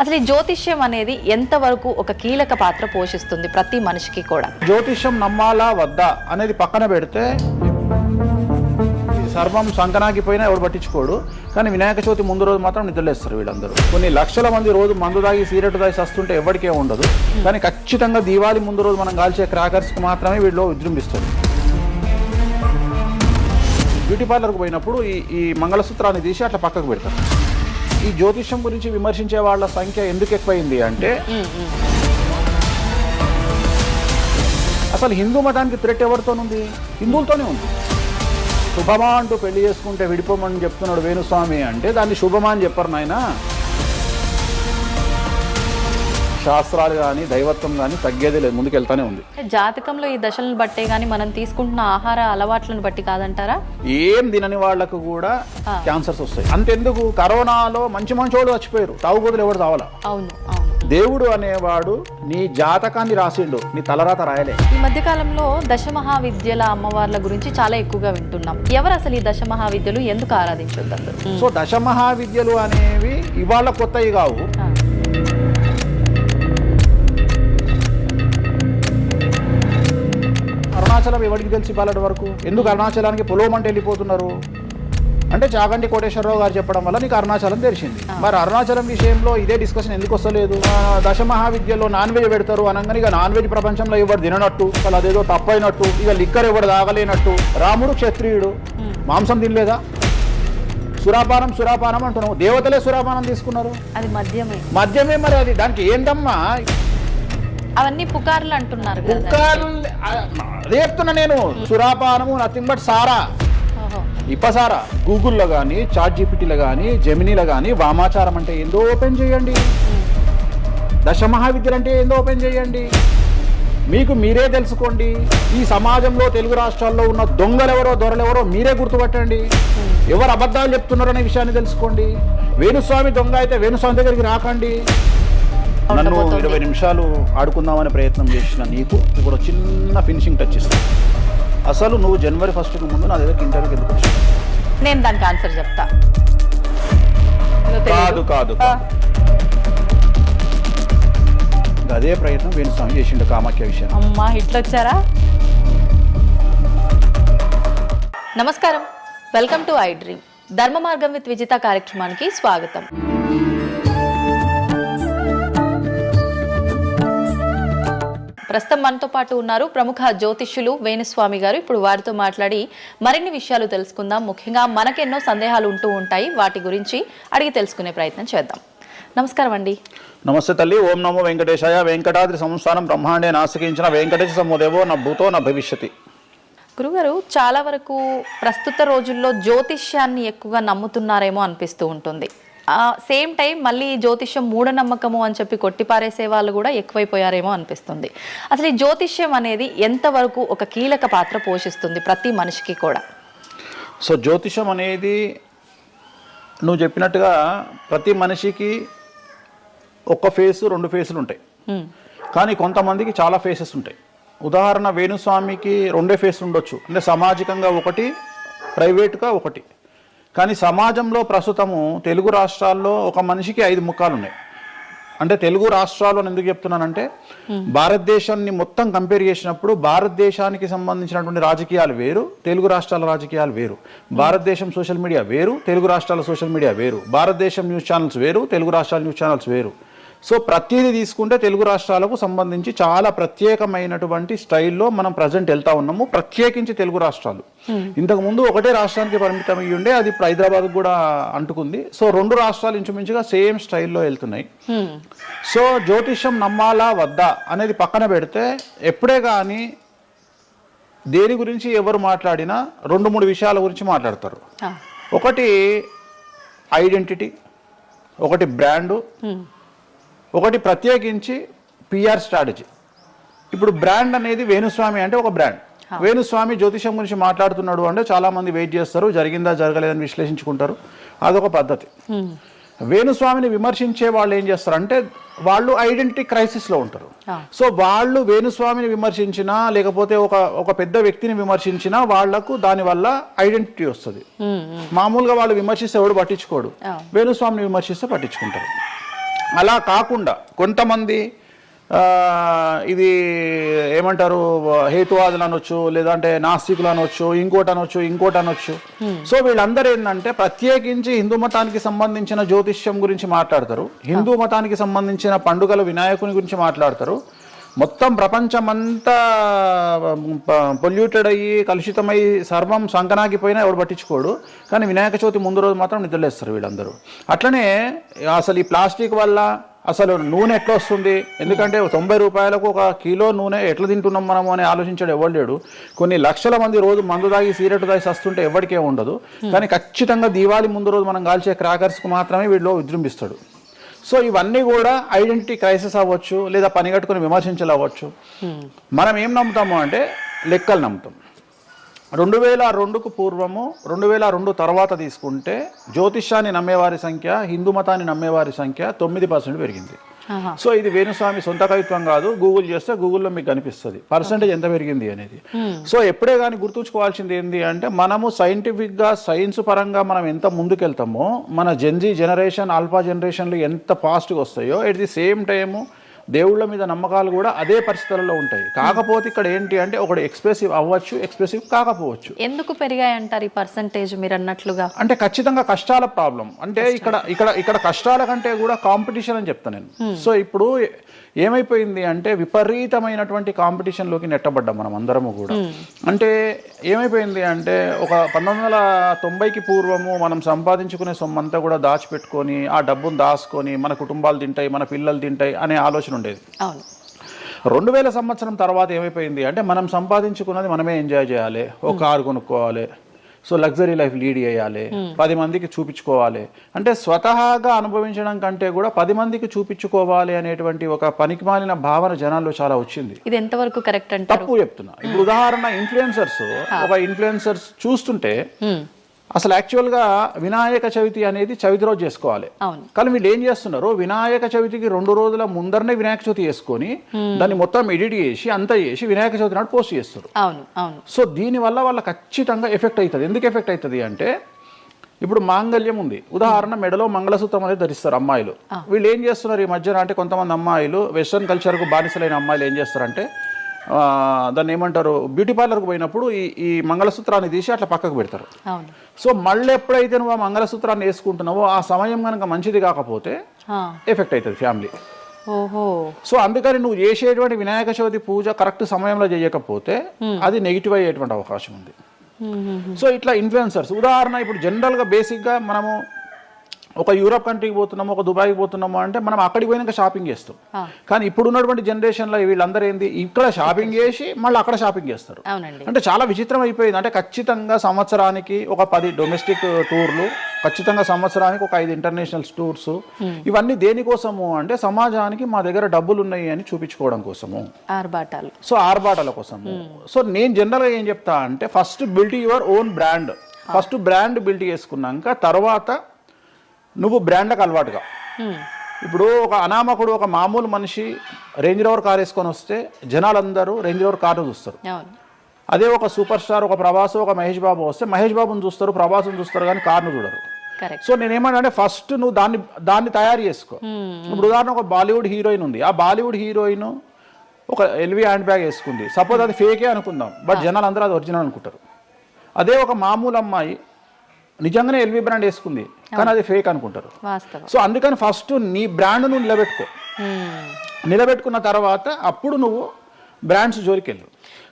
అసలు ఈ జ్యోతిష్యం అనేది ఎంతవరకు ఒక కీలక పాత్ర పోషిస్తుంది ప్రతి మనిషికి కూడా? జ్యోతిష్యం నమ్మాలా వద్దా అనేది పక్కన పెడితే సర్వం సంకనాగిపోయినా ఎవడు పట్టించుకోడు. కానీ వినాయక చవితి ముందు రోజు మాత్రం నిద్రలేస్తారు వీళ్ళందరూ. కొన్ని లక్షల మంది రోజు మందు తాగి సిగరెట్ తాగి సస్తుంటే ఎవరికే ఉండదు. కానీ ఖచ్చితంగా దీవాళి ముందు రోజు మనం కాల్చే క్రాకర్స్కి మాత్రమే వీళ్ళు విజృంభిస్తుంది. బ్యూటీ పార్లర్కి పోయినప్పుడు ఈ మంగళసూత్రాన్ని తీసి అట్లా పక్కకు పెడతారు. ఈ జ్యోతిష్యం గురించి విమర్శించే వాళ్ళ సంఖ్య ఎందుకు ఎక్కువైంది అంటే, అసలు హిందూ మతానికి థ్రెట్ ఎవరితోనుంది? హిందువులతోనే ఉంది. శుభమా అంటూ పెళ్లి చేసుకుంటే విడిపోమని చెప్తున్నాడు వేణుస్వామి అంటే దాన్ని శుభమా అని చెప్పరు నాయన. శాస్త్రాలు కానీ దైవత్వం కానీ తగ్గేదే లేదు, ముందుకెళ్తానే ఉంది. జాతకంలో ఈ దశలను బట్టే గానీ మనం తీసుకుంటున్న ఆహార అలవాట్లను బట్టి కాదంటారా? ఏం తినని వాళ్లకు కూడా క్యాన్సర్స్ వస్తాయి. అంతెందుకు, కరోనాలో మంచి మంచోళ్ళు చచ్చిపోయారు, తాగుబోతులు ఎవరు తావాలా? అవును అవును. దేవుడు అనేవాడు నీ జాతకాన్ని రాసిండు, నీ తలరాత రాయలే. ఈ మధ్య కాలంలో దశమహావిద్యల అమ్మవార్ల గురించి చాలా ఎక్కువగా వింటున్నాం. ఎవరు అసలు ఈ దశమహావిద్యలు, ఎందుకు ఆరాధించొద్దు అందరూ? సో దశమహావిద్యలు అనేవి ఇవాళ కొత్తవి కావు. అరుణాచలం ఎవరికి తెలిసి పాలటి వరకు? ఎందుకు అరుణాచలానికి పొలవమంటే వెళ్ళిపోతున్నారు అంటే చాగంటి కోటేశ్వరరావు గారు చెప్పడం వల్ల నీకు అరుణాచలం తెలిసింది. మరి అరుణాచలం విషయంలో ఇదే డిస్కషన్ ఎందుకు వస్తలేదు? దశమహావిద్యలో నాన్ వెజ్ పెడతారు అనగానే ఇక నాన్ వెజ్ ప్రపంచంలో ఎవరు తిననట్టు, అసలు అదేదో తప్పైనట్టు, ఇక లిక్కర్ ఎవరు తాగలేనట్టు. రాముడు క్షత్రియుడు, మాంసం తినలేదా? సురాపానం అంటున్నావు. దేవతలే సురాపానం తీసుకున్నారు, అది మద్యమే. మరి అది దానికి ఏంటమ్మా? అవన్నీ పుకార్లు అంటున్నారు. పుకార్లు అదే చెప్తున్నా నేను. సురాపానము నథింగ్ బట్ సారా, ఇప్పసారా. గూగుల్లో కానీ, చాట్ జీపీటీలో కానీ, జెమినీలో కానీ వామాచారం అంటే ఏందో ఓపెన్ చేయండి, దశమహావిద్యలు అంటే ఏందో ఓపెన్ చేయండి. మీకు మీరే తెలుసుకోండి. ఈ సమాజంలో తెలుగు రాష్ట్రాల్లో ఉన్న దొంగలెవరో దొరలెవరో మీరే గుర్తుపట్టండి. ఎవరు అబద్ధాలు చెప్తున్నారు అనే విషయాన్ని తెలుసుకోండి. వేణుస్వామి దొంగ అయితే వేణుస్వామి దగ్గరికి రాకండి. నన్ను 20 నిమిషాలు ఆడుకుందామనే ప్రయత్నం చేసిన నీకు ఇప్పుడు చిన్న ఫినిషింగ్ టచ్ ఇస్తాను. అసలు నువ్వు జనవరి 1కి ముందు నా దగ్గర ఇంటర్వ్యూకి ఎందుకు వచ్చావు? నేను దానికి ఆన్సర్ చెప్తా. కాదు అదే ప్రయత్నం వేణుస్వామి చేసిండు కామాఖ్య విషయం. అమ్మా ఇట్లొచ్చారా? నమస్కారం, వెల్కమ్ టు ఐ డ్రీమ్. ధర్మ మార్గం విత్ విజిత కార్యక్రమానికి స్వాగతం. ప్రస్తుతం మనతో పాటు ఉన్నారు ప్రముఖ జ్యోతిష్యులు వేణుస్వామి గారు. ఇప్పుడు వారితో మాట్లాడి మరిన్ని విషయాలు తెలుసుకుందాం. ముఖ్యంగా మనకెన్నో సందేహాలు ఉంటూ ఉంటాయి, వాటి గురించి అడిగి తెలుసుకునే ప్రయత్నం చేద్దాం. నమస్కారం అండి. నమస్తే తల్లి. ఓం నమో వెంకటేశాయ. వెంకటాద్రి సంస్థానం బ్రహ్మాండే నాసికించిన వెంకటేశ సమోదేవో నా భూతో నా భవిష్యతి. గురుగారు, చాలా వరకు ప్రస్తుత రోజుల్లో జ్యోతిష్యాన్ని ఎక్కువగా నమ్ముతున్నారేమో అనిపిస్తూ ఉంటుంది. సేమ్ టైం మళ్ళీ జ్యోతిష్యం మూఢనమ్మకము అని చెప్పి కొట్టిపారేసే వాళ్ళు కూడా ఎక్కువైపోయారేమో అనిపిస్తుంది. అసలు ఈ జ్యోతిష్యం అనేది ఎంతవరకు ఒక కీలక పాత్ర పోషిస్తుంది ప్రతి మనిషికి కూడా? సో జ్యోతిషం అనేది నువ్వు చెప్పినట్టుగా ప్రతి మనిషికి ఒక ఫేసు 2 ఫేసులు ఉంటాయి. కానీ కొంతమందికి చాలా ఫేసెస్ ఉంటాయి. ఉదాహరణ వేణుస్వామికి 2 ఫేసులు ఉండొచ్చు. అంటే సామాజికంగా ఒకటి, ప్రైవేట్గా ఒకటి. కానీ సమాజంలో ప్రస్తుతము తెలుగు రాష్ట్రాల్లో ఒక మనిషికి 5 ముఖాలు ఉన్నాయి. అంటే తెలుగు రాష్ట్రాలు ఎందుకు చెప్తున్నానంటే, భారతదేశాన్ని మొత్తం కంపేర్ చేసినప్పుడు భారతదేశానికి సంబంధించినటువంటి రాజకీయాలు వేరు, తెలుగు రాష్ట్రాల రాజకీయాలు వేరు. భారతదేశం సోషల్ మీడియా వేరు, తెలుగు రాష్ట్రాల సోషల్ మీడియా వేరు. భారతదేశం న్యూస్ ఛానల్స్ వేరు, తెలుగు రాష్ట్రాల న్యూస్ ఛానల్స్ వేరు. సో ప్రతిదీ తీసుకుంటే తెలుగు రాష్ట్రాలకు సంబంధించి చాలా ప్రత్యేకమైనటువంటి స్టైల్లో మనం ప్రజెంట్ వెళ్తా ఉన్నాము. ప్రత్యేకించి తెలుగు రాష్ట్రాలు ఇంతకుముందు ఒకటే రాష్ట్రానికి పరిమితం అయ్యి ఉండే, అది ఇప్పుడు హైదరాబాద్ కూడా అంటుకుంది. సో 2 రాష్ట్రాలు ఇంచుమించుగా సేమ్ స్టైల్లో వెళ్తున్నాయి. సో జ్యోతిష్యం నమ్మాలా వద్దా అనేది పక్కన పెడితే, ఎప్పుడే కానీ దేని గురించి ఎవరు మాట్లాడినా 2-3 విషయాల గురించి మాట్లాడతారు. ఒకటి ఐడెంటిటీ, ఒకటి బ్రాండు, ఒకటి ప్రత్యేకించి పిఆర్ స్ట్రాటజీ. ఇప్పుడు బ్రాండ్ అనేది వేణుస్వామి అంటే ఒక బ్రాండ్. వేణుస్వామి జ్యోతిషం గురించి మాట్లాడుతున్నాడు అంటే చాలామంది వెయిట్ చేస్తారు, జరిగిందా జరగలేదని విశ్లేషించుకుంటారు. అదొక పద్ధతి. వేణుస్వామిని విమర్శించే వాళ్ళు ఏం చేస్తారంటే వాళ్ళు ఐడెంటిటీ క్రైసిస్లో ఉంటారు. సో వాళ్ళు వేణుస్వామిని విమర్శించినా లేకపోతే ఒక పెద్ద వ్యక్తిని విమర్శించినా వాళ్లకు దానివల్ల ఐడెంటిటీ వస్తుంది. మామూలుగా వాళ్ళు విమర్శిస్తే ఎవడు పట్టించుకోడు, వేణుస్వామిని విమర్శిస్తే పట్టించుకుంటారు. అలా కాకుండా కొంతమంది ఇది ఏమంటారు హేతువాదులు అనొచ్చు, లేదంటే నాస్తికులు అనొచ్చు, ఇంకోటి అనొచ్చు. సో వీళ్ళందరూ ఏంటంటే ప్రత్యేకించి హిందూ మతానికి సంబంధించిన జ్యోతిష్యం గురించి మాట్లాడతారు, హిందూ మతానికి సంబంధించిన పండుగల వినాయకుని గురించి మాట్లాడతారు. మొత్తం ప్రపంచమంతా పొల్యూటెడ్ అయ్యి కలుషితమై సర్వం సంకనాగిపోయినా ఎవడు పట్టించుకోడు, కానీ వినాయక చవితి ముందు రోజు మాత్రం నిద్రలేస్తారు వీళ్ళందరూ. అట్లనే అసలు ఈ ప్లాస్టిక్ వల్ల అసలు నూనె ఎట్లా వస్తుంది, ఎందుకంటే 90 రూపాయలకు 1 కిలో నూనె ఎట్లా తింటున్నాం మనము అని ఆలోచించాడు ఎవరు లేడు. కొన్ని లక్షల మంది రోజు మందు తాగి సిగరెట్ తాగి సస్తుంటే ఎవరికే ఉండదు, కానీ ఖచ్చితంగా దీవాళి ముందు రోజు మనం కాల్చే క్రాకర్స్కి మాత్రమే వీళ్ళు విజృంభిస్తాడు. సో ఇవన్నీ కూడా ఐడెంటిటీ క్రైసిస్ అవ్వచ్చు, లేదా పని కట్టుకుని విమర్శించలు అవ్వచ్చు. మనం ఏం నమ్ముతాము అంటే లెక్కలు నమ్ముతాం. 2002కు పూర్వము 2002 తర్వాత తీసుకుంటే జ్యోతిష్యాన్ని నమ్మేవారి సంఖ్య, హిందూ మతాన్ని నమ్మేవారి సంఖ్య 9% పెరిగింది. సో ఇది వేణుస్వామి సొంత కవిత్వం కాదు, గూగుల్ చేస్తే గూగుల్లో మీకు కనిపిస్తుంది పర్సెంటేజ్ ఎంత పెరిగింది అనేది. సో ఎప్పుడే కానీ గుర్తుంచుకోవాల్సింది ఏంటి అంటే మనము సైంటిఫిక్గా సైన్స్ పరంగా మనం ఎంత ముందుకెళ్తామో మన జెన్జీ జనరేషన్ ఆల్ఫా జనరేషన్లు ఎంత ఫాస్ట్గా వస్తాయో ఎట్ ది సేమ్ టైము దేవుళ్ళ మీద నమ్మకాలు కూడా అదే పరిస్థితులలో ఉంటాయి. కాకపోతే ఇక్కడ ఏంటి అంటే ఒకటి ఎక్స్ప్రెసివ్ అవ్వచ్చు, ఎక్స్ప్రెసివ్ కాకపోవచ్చు. ఎందుకు పెరిగాయి అంటారు ఈ పర్సంటేజ్ మీరు అన్నట్లుగా? అంటే ఖచ్చితంగా కష్టాల ప్రాబ్లం. అంటే ఇక్కడ కష్టాల కంటే కూడా కాంపిటీషన్ అని చెప్తాను నేను. సో ఇప్పుడు ఏమైపోయింది అంటే విపరీతమైనటువంటి కాంపిటీషన్లోకి నెట్టబడ్డాం మనం అందరము కూడా. అంటే ఏమైపోయింది అంటే ఒక 1990కి పూర్వము మనం సంపాదించుకునే సొమ్మంతా కూడా దాచిపెట్టుకొని ఆ డబ్బును దాచుకొని మన కుటుంబాలు తింటాయి, మన పిల్లలు తింటాయి అనే ఆలోచన ఉండేది. 2000 సంవత్సరం తర్వాత ఏమైపోయింది అంటే మనం సంపాదించుకున్నది మనమే ఎంజాయ్ చేయాలి, ఒక కారు కొనుక్కోవాలి, సో లగ్జరీ లైఫ్ లీడ్ చేయాలి, 10 మందికి చూపించుకోవాలి. అంటే స్వతహాగా అనుభవించడం కంటే కూడా 10 మందికి చూపించుకోవాలి అనేటువంటి ఒక పనికిమాలిన భావన జనాల్లో చాలా వచ్చింది. ఇది ఎంతవరకు కరెక్ట్ అంటే తప్పు చెప్తున్నా. ఇప్పుడు ఉదాహరణ ఇన్ఫ్లుయెన్సర్స్ చూస్తుంటే అసలు యాక్చువల్గా వినాయక చవితి అనేది చవితి రోజు చేసుకోవాలి, కానీ వీళ్ళు ఏం చేస్తున్నారు వినాయక చవితికి 2 రోజుల ముందరనే వినాయక చవితి చేసుకొని దాన్ని మొత్తం ఎడిట్ చేసి అంతా చేసి వినాయక చవితి నాడు పోస్ట్ చేస్తారు. సో దీనివల్ల వాళ్ళ ఖచ్చితంగా ఎఫెక్ట్ అవుతుంది. ఎందుకు ఎఫెక్ట్ అవుతుంది అంటే ఇప్పుడు మాంగళ్యం ఉంది, ఉదాహరణ మెడలో మంగళసూత్రం అనేది ధరిస్తారు అమ్మాయిలు. వీళ్ళు ఏం చేస్తున్నారు ఈ మధ్యన అంటే కొంతమంది అమ్మాయిలు వెస్ట్రన్ కల్చర్కు బానిసలైన అమ్మాయిలు ఏం చేస్తారంటే దాన్ని ఏమంటారు బ్యూటీ పార్లర్కి పోయినప్పుడు ఈ మంగళసూత్రాన్ని తీసి అట్లా పక్కకు పెడతారు. సో మళ్ళీ ఎప్పుడైతే నువ్వు ఆ మంగళసూత్రాన్ని వేసుకుంటున్నావో ఆ సమయం కనుక మంచిది కాకపోతే ఎఫెక్ట్ అవుతుంది ఫ్యామిలీ. సో అందుకని నువ్వు చేసేటువంటి వినాయక చవితి పూజ కరెక్ట్ సమయంలో చేయకపోతే అది నెగిటివ్ అయ్యేటువంటి అవకాశం ఉంది. సో ఇట్లా ఇన్ఫ్లుయెన్సర్స్ ఉదాహరణ ఇప్పుడు జనరల్గా బేసిక్గా మనము ఒక యూరోప్ కంట్రీకి పోతున్నాము, ఒక దుబాయ్కి పోతున్నాము అంటే మనం అక్కడికి పోయినాక షాపింగ్ చేస్తాం. కానీ ఇప్పుడు ఉన్నటువంటి జనరేషన్లో వీళ్ళందరూ ఏంది ఇక్కడ షాపింగ్ చేసి మళ్ళీ అక్కడ షాపింగ్ చేస్తారు. అంటే చాలా విచిత్రం అయిపోయింది. అంటే ఖచ్చితంగా సంవత్సరానికి ఒక 10 డొమెస్టిక్ టూర్లు, ఖచ్చితంగా సంవత్సరానికి ఒక 5 ఇంటర్నేషనల్ టూర్స్. ఇవన్నీ దేనికోసము అంటే సమాజానికి మా దగ్గర డబ్బులు ఉన్నాయి అని చూపించుకోవడం కోసము, సో ఆర్భాటాల కోసము. సో నేను జనరల్గా ఏం చెప్తా అంటే first build your own brand. First brand build చేసుకున్నాక తర్వాత నువ్వు బ్రాండ్కి అలవాటుగా. ఇప్పుడు ఒక అనామకుడు ఒక మామూలు మనిషి రేంజ్ రోవర్ కార్ వేసుకొని వస్తే జనాలందరూ రేంజ్ రోవర్ కార్ను చూస్తారు. అదే ఒక సూపర్ స్టార్ ఒక ప్రభాస్ ఒక మహేష్ బాబు వస్తే మహేష్ బాబుని చూస్తారు, ప్రభాస్ని చూస్తారు, కానీ కార్ను చూడరు. సో నేనేమంటే ఫస్ట్ నువ్వు దాన్ని తయారు చేసుకో. ఇప్పుడు ఉదాహరణ ఒక బాలీవుడ్ హీరోయిన్ ఉంది, ఆ బాలీవుడ్ హీరోయిన్ ఒక ఎల్వి హ్యాండ్ బ్యాగ్ వేసుకుంది, సపోజ్ అది ఫేకే అనుకుందాం, బట్ జనాలు అందరూ అది ఒరిజినల్ అనుకుంటారు. అదే ఒక మామూలు అమ్మాయి నిజంగానే ఎల్వి బ్రాండ్ వేసుకుంది, కానీ అది ఫేక్ అనుకుంటారు. సో అందుకని ఫస్ట్ నీ బ్రాండ్ నువ్వు నిలబెట్టుకున్న తర్వాత అప్పుడు నువ్వు బ్రాండ్స్ జోలికి వెళ్ళు.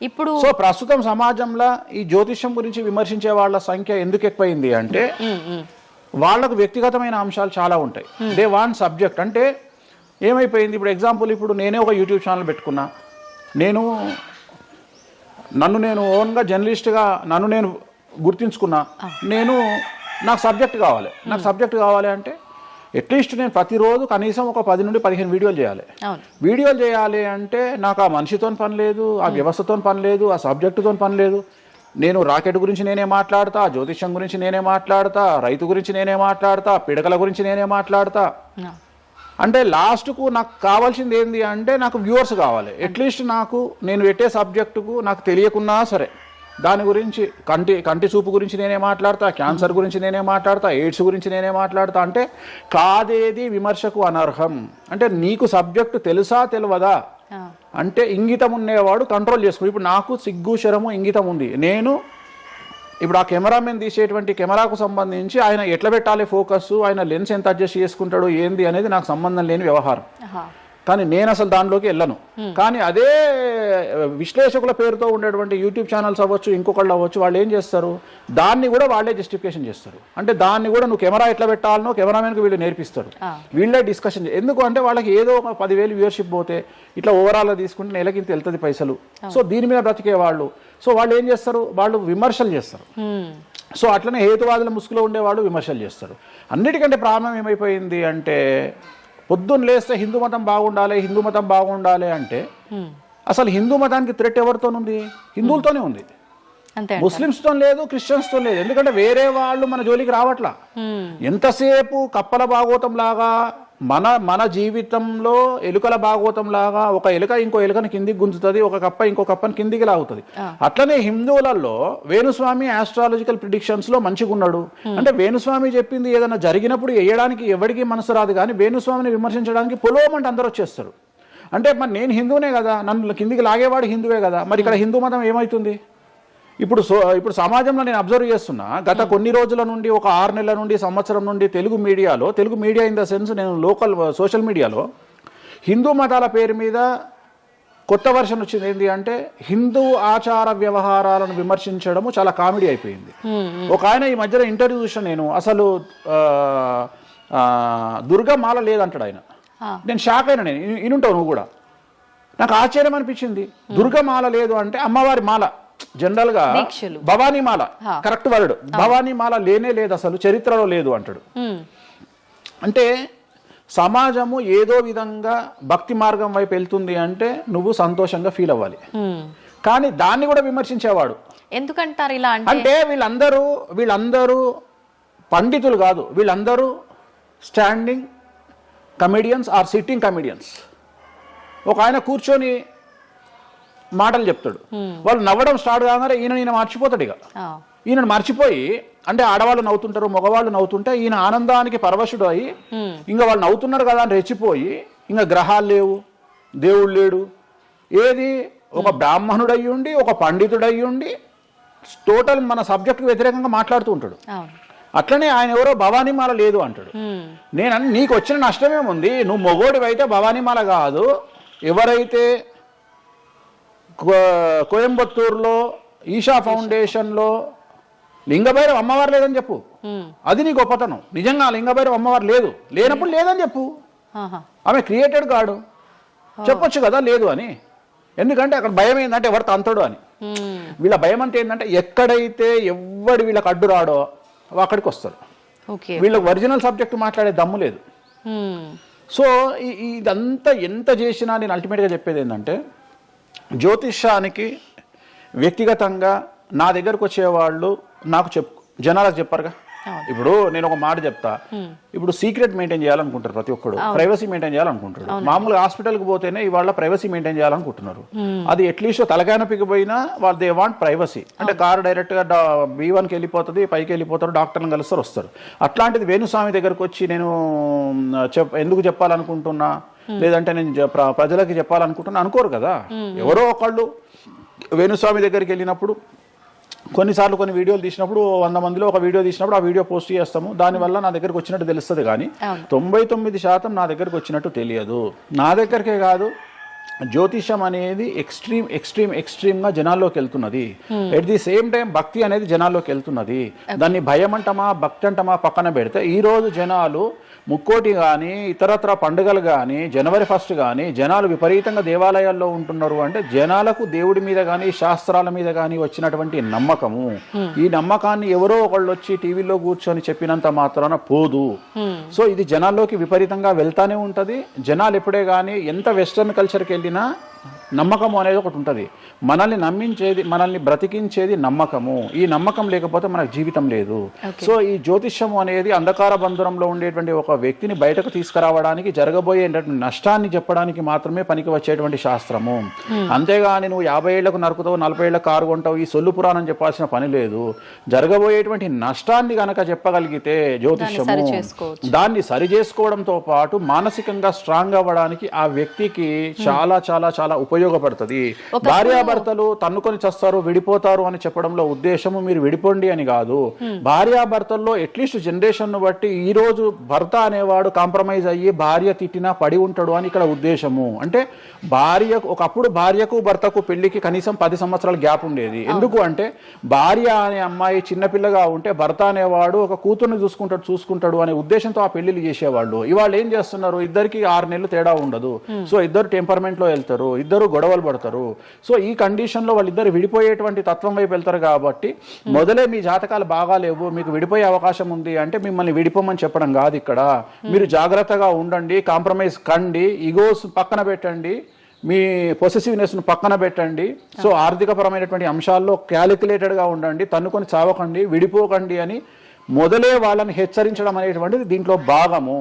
ఇప్పుడు సో ప్రస్తుతం సమాజంలో ఈ జ్యోతిష్యం గురించి విమర్శించే వాళ్ళ సంఖ్య ఎందుకు ఎక్కువైంది అంటే వాళ్ళకు వ్యక్తిగతమైన అంశాలు చాలా ఉంటాయి. They want subject. అంటే ఏమైపోయింది ఇప్పుడు ఎగ్జాంపుల్ ఇప్పుడు నేనే ఒక యూట్యూబ్ ఛానల్ పెట్టుకున్నా, నన్ను నేను ఓన్గా జర్నలిస్ట్గా నన్ను నేను గుర్తించుకున్నా, నాకు సబ్జెక్ట్ కావాలి అంటే అట్లీస్ట్ నేను ప్రతిరోజు కనీసం ఒక 10 నుండి 15 వీడియోలు చేయాలి అంటే నాకు ఆ మనిషితో పని లేదు, ఆ వ్యవస్థతో పని లేదు, ఆ సబ్జెక్టుతో పని లేదు. నేను రాకెట్ గురించి నేనే మాట్లాడతా, జ్యోతిష్యం గురించి నేనే మాట్లాడతా, రైతు గురించి నేనే మాట్లాడతా, పిడకల గురించి నేనే మాట్లాడతా. అంటే లాస్ట్కు నాకు కావాల్సింది ఏంది అంటే నాకు వ్యూవర్స్ కావాలి. అట్లీస్ట్ నాకు నేను పెట్టే సబ్జెక్టుకు నాకు తెలియకున్నా సరే దాని గురించి కంటి చూపు గురించి నేనే మాట్లాడతా, క్యాన్సర్ గురించి నేనే మాట్లాడతా, ఎయిడ్స్ గురించి నేనే మాట్లాడతా. అంటే కాదేది విమర్శకు అనర్హం. అంటే నీకు సబ్జెక్టు తెలుసా తెలియదా అంటే ఇంగితం ఉండేవాడు కంట్రోల్ చేసుకో. ఇప్పుడు నాకు సిగ్గు శరము ఇంగితం ఉంది. నేను ఇప్పుడు ఆ కెమెరామెన్ తీసేటువంటి కెమెరాకు సంబంధించి ఆయన ఎట్లా పెట్టాలి ఫోకస్, ఆయన లెన్స్ ఎంత అడ్జస్ట్ చేసుకుంటాడు ఏంది అనేది నాకు సంబంధం లేని వ్యవహారం. కానీ నేను అసలు దానిలోకి వెళ్ళను. కానీ అదే విశ్లేషకుల పేరుతో ఉండేటువంటి యూట్యూబ్ ఛానల్స్ అవ్వచ్చు, ఇంకొకళ్ళు అవ్వచ్చు, వాళ్ళు ఏం చేస్తారు, దాన్ని కూడా వాళ్ళే జస్టిఫికేషన్ చేస్తారు. అంటే దాన్ని కూడా నువ్వు కెమెరా ఎట్లా పెట్టాలనో కెమెరామెన్కి వీళ్ళు నేర్పిస్తారు, వీళ్ళే డిస్కషన్. ఎందుకు అంటే వాళ్ళకి ఏదో ఒక 10,000 వ్యూవర్షిప్ పోతే ఇట్లా ఓవరాల్గా తీసుకుంటే నెలకి ఇంత వెళ్తుంది పైసలు. సో దీని మీద బ్రతికే వాళ్ళు, సో వాళ్ళు ఏం చేస్తారు, వాళ్ళు విమర్శలు చేస్తారు. సో అట్లనే హేతువాదుల ముసుగులో ఉండేవాళ్ళు విమర్శలు చేస్తారు. అన్నిటికంటే ప్రాబ్లం ఏమైపోయింది అంటే పొద్దున్న లేస్తే హిందూ మతం బాగుండాలి అంటే అసలు హిందూ మతానికి థ్రెట్ ఎవరితోనుంది? హిందువులతోనే ఉంది, ముస్లిమ్స్తో లేదు, క్రిస్టియన్స్తో లేదు. ఎందుకంటే వేరే వాళ్ళు మన జోలికి రావట్లా. ఎంతసేపు కప్పల భాగవతం లాగా మన జీవితంలో ఎలుకల భాగవతం లాగా ఒక ఎలుక ఇంకో ఎలుకని కిందికి గుంజుతుంది, ఒక కప్ప ఇంకో కప్పని కిందికి లాగుతుంది. అట్లనే హిందువులలో వేణుస్వామి ఆస్ట్రాలజికల్ ప్రిడిక్షన్స్ లో మంచిగా ఉన్నాడు. అంటే వేణుస్వామి చెప్పింది ఏదైనా జరిగినప్పుడు వేయడానికి ఎవరికి మనసు రాదు, కానీ వేణుస్వామిని విమర్శించడానికి పొలవమంటే అందరూ వచ్చేస్తారు. అంటే మరి నేను హిందువునే కదా, నన్ను కిందికి లాగేవాడు హిందువే కదా, మరి ఇక్కడ హిందూ మతం ఏమవుతుంది? ఇప్పుడు సమాజంలో నేను అబ్జర్వ్ చేస్తున్నా, గత కొన్ని రోజుల నుండి, ఒక 6 నెలల నుండి, సంవత్సరం నుండి Telugu media in the sense నేను లోకల్ సోషల్ మీడియాలో హిందూ మతాల పేరు మీద కొత్త వర్షన్ వచ్చింది. ఏంటి అంటే హిందూ ఆచార వ్యవహారాలను విమర్శించడము చాలా కామెడీ అయిపోయింది. ఒక ఆయన ఈ మధ్యన ఇంటర్వ్యూ చూసిన నేను, అసలు దుర్గమాల లేదంటాడు ఆయన. నేను షాక్ అయినా. నేను ఇనుంటావు నువ్వు కూడా. నాకు ఆశ్చర్యం అనిపించింది. దుర్గమాల లేదు అంటే అమ్మవారి మాల, జనరల్ గా భవానీ మాల కరెక్ట్ వర్డ్. భవానీ మాల లేనే లేదు, అసలు చరిత్రలో లేదు అంటాడు. అంటే సమాజము ఏదో విధంగా భక్తి మార్గం వైపు వెళ్తుంది అంటే నువ్వు సంతోషంగా ఫీల్ అవ్వాలి. కానీ దాన్ని కూడా విమర్శించేవాడు. ఎందుకంటారు ఇలా అంటే వీళ్ళందరూ పండితులు కాదు, వీళ్ళందరూ standing comedians or sitting comedians. ఒక ఆయన కూర్చొని మాటలు చెప్తాడు, వాళ్ళు నవ్వడం స్టార్ట్ కాగానే ఈయన మర్చిపోతాడు. ఇక ఈయనను మర్చిపోయి, అంటే ఆడవాళ్ళు నవ్వుతుంటారు, మగవాళ్ళు నవ్వుతుంటే ఈయన ఆనందానికి పరవశుడు అయ్యి ఇంకా వాళ్ళు నవ్వుతున్నారు కదా అని రెచ్చిపోయి ఇంకా గ్రహాలు లేవు, దేవుడు లేడు, ఏది ఒక బ్రాహ్మణుడు అయ్యుండి ఒక పండితుడు అయ్యుండి టోటల్ మన సబ్జెక్టుకు వ్యతిరేకంగా మాట్లాడుతూ ఉంటాడు. అట్లనే ఆయన ఎవరో భవానీమాల లేదు అంటాడు. నేను నీకు వచ్చిన నష్టమేముంది, నువ్వు మొగోడివి అయితే భవానీమాల కాదు, ఎవరైతే కోయంబత్తూరులో ఈషా ఫౌండేషన్లో లింగభైరవ అమ్మవారు లేదని చెప్పు, అది నీ గొప్పతనం. నిజంగా లింగభైరవ అమ్మవారు లేనప్పుడు లేదని చెప్పు. ఆమె క్రియేటెడ్ గాడు, చెప్పొచ్చు కదా లేదు అని. ఎందుకంటే అక్కడ భయం ఏంటంటే ఎవరు తంతడు అని. వీళ్ళ భయం అంటే ఏంటంటే ఎక్కడైతే ఎవడు వీళ్ళకి అడ్డు రాడో అక్కడికి వస్తారు. వీళ్ళకి ఒరిజినల్ సబ్జెక్ట్ మాట్లాడే దమ్ము లేదు. సో ఇదంతా ఎంత చేసినా నేను అల్టిమేట్గా చెప్పేది ఏంటంటే, జ్యోతిష్యానికి వ్యక్తిగతంగా నా దగ్గరకు వచ్చేవాళ్ళు నాకు జనాలకు చెప్పారుగా. ఇప్పుడు నేను ఒక మాట చెప్తా, ఇప్పుడు సీక్రెట్ మెయింటైన్ చేయాలనుకుంటారు ప్రతి ఒక్కడు, ప్రైవసీ మెయింటైన్ చేయాలనుకుంటారు. మామూలుగా హాస్పిటల్కి పోతేనే ఇవాళ ప్రైవసీ మెయింటైన్ చేయాలనుకుంటున్నారు. అది అట్లీస్ట్ తలకాయనొప్పికి పోయినా వాళ్ళు దే వాంట్ ప్రైవసీ. అంటే కారు డైరెక్ట్గా B1కి వెళ్ళిపోతుంది, పైకి వెళ్ళిపోతారు, డాక్టర్ని కలుస్తారు, వస్తారు. అట్లాంటిది వేణుస్వామి దగ్గరకు వచ్చి నేను ఎందుకు చెప్పాలనుకుంటున్నా, లేదంటే నేను ప్రజలకి చెప్పాలనుకుంటున్నా అనుకోరు కదా. ఎవరో ఒకళ్ళు వేణుస్వామి దగ్గరికి వెళ్ళినప్పుడు కొన్నిసార్లు కొన్ని వీడియోలు తీసినప్పుడు 100 మందిలో ఒక వీడియో తీసినప్పుడు ఆ వీడియో పోస్ట్ చేస్తాము, దానివల్ల నా దగ్గరకు వచ్చినట్టు తెలుస్తుంది. కానీ 99% నా దగ్గరకు వచ్చినట్టు తెలియదు. నా దగ్గరికే కాదు, జ్యోతిషం అనేది ఎక్స్ట్రీమ్గా జనాల్లోకి వెళ్తున్నది. ఎట్ ది సేమ్ టైం భక్తి అనేది జనాల్లోకి వెళ్తున్నది. దాన్ని భయం అంటమా భక్తి అంటమా పక్కన పెడితే ఈరోజు జనాలు ముక్కోటి కానీ ఇతరత్ర పండుగలు కానీ జనవరి 1 కానీ జనాలు విపరీతంగా దేవాలయాల్లో ఉంటున్నారు. అంటే జనాలకు దేవుడి మీద కానీ శాస్త్రాల మీద కానీ వచ్చినటువంటి నమ్మకము, ఈ నమ్మకాన్ని ఎవరో ఒకళ్ళు వచ్చి టీవీలో కూర్చొని చెప్పినంత మాత్రాన పోదు. సో ఇది జనాల్లోకి విపరీతంగా వెళ్తానే ఉంటుంది. జనాలు ఎప్పుడే కానీ ఎంత వెస్టర్న్ కల్చర్కి వెళ్ళినా నమ్మకము అనేది ఒకటి ఉంటుంది. మనల్ని నమ్మించేది, మనల్ని బ్రతికించేది నమ్మకము. ఈ నమ్మకం లేకపోతే మనకు జీవితం లేదు. సో ఈ జ్యోతిష్యము అనేది అంధకార బంధురంలో ఉండేటువంటి ఒక వ్యక్తిని బయటకు తీసుకురావడానికి, జరగబోయేటువంటి నష్టాన్ని చెప్పడానికి మాత్రమే పనికి వచ్చేటువంటి శాస్త్రము. అంతేగాని నువ్వు 50 ఏళ్లకు నరుకుతావు, 40 ఏళ్లకు కారు కొంటావు, ఈ సొల్లు పురాణం చెప్పాల్సిన పని లేదు. జరగబోయేటువంటి నష్టాన్ని గనక చెప్పగలిగితే జ్యోతిష్యము దాన్ని సరి చేసుకోవడంతో పాటు మానసికంగా స్ట్రాంగ్ అవ్వడానికి ఆ వ్యక్తికి చాలా చాలా చాలా ఉపయోగపడుతుంది. భార్యాభర్తలు తన్నుకొని చస్తారు, విడిపోతారు అని చెప్పడంలో ఉద్దేశము మీరు విడిపోండి అని కాదు. భార్యాభర్తల్లో అట్లీస్ట్ జనరేషన్ ను బట్టి ఈ రోజు భర్త అనేవాడు కాంప్రమైజ్ అయ్యి భార్య తిట్టినా పడి ఉంటాడు అని ఇక్కడ ఉద్దేశము. అంటే ఒకప్పుడు భార్యకు భర్తకు పెళ్లికి కనీసం 10 సంవత్సరాల గ్యాప్ ఉండేది. ఎందుకు అంటే భార్య అనే అమ్మాయి చిన్నపిల్లగా ఉంటే భర్త అనేవాడు ఒక కూతుర్ని చూసుకుంటాడు అనే ఉద్దేశంతో ఆ పెళ్లిళ్ళు చేసేవాళ్ళు. ఇవాళ ఏం చేస్తున్నారు, ఇద్దరికి 6 నెలలు తేడా ఉండదు. సో ఇద్దరు టెంపర్మెంట్ లో వెళ్తారు, ఇద్దరు గొడవలు పడతారు. సో ఈ కండిషన్ లో వాళ్ళిద్దరు విడిపోయేటువంటి తత్వం వైపు వెళ్తారు. కాబట్టి మొదలే మీ జాతకాలు బాగా లేవు, మీకు విడిపోయే అవకాశం ఉంది అంటే మిమ్మల్ని విడిపోమని చెప్పడం కాదు. ఇక్కడ మీరు జాగ్రత్తగా ఉండండి, కాంప్రమైజ్ కండి, ఈగోస్ పక్కన పెట్టండి, మీ పొసెసివ్నెస్ ను పక్కన పెట్టండి. సో ఆర్థికపరమైనటువంటి అంశాల్లో క్యాలిక్యులేటెడ్గా ఉండండి, తన్నుకొని చావకండి, విడిపోకండి అని మొదలే వాళ్ళని హెచ్చరించడం అనేటువంటిది దీంట్లో భాగము.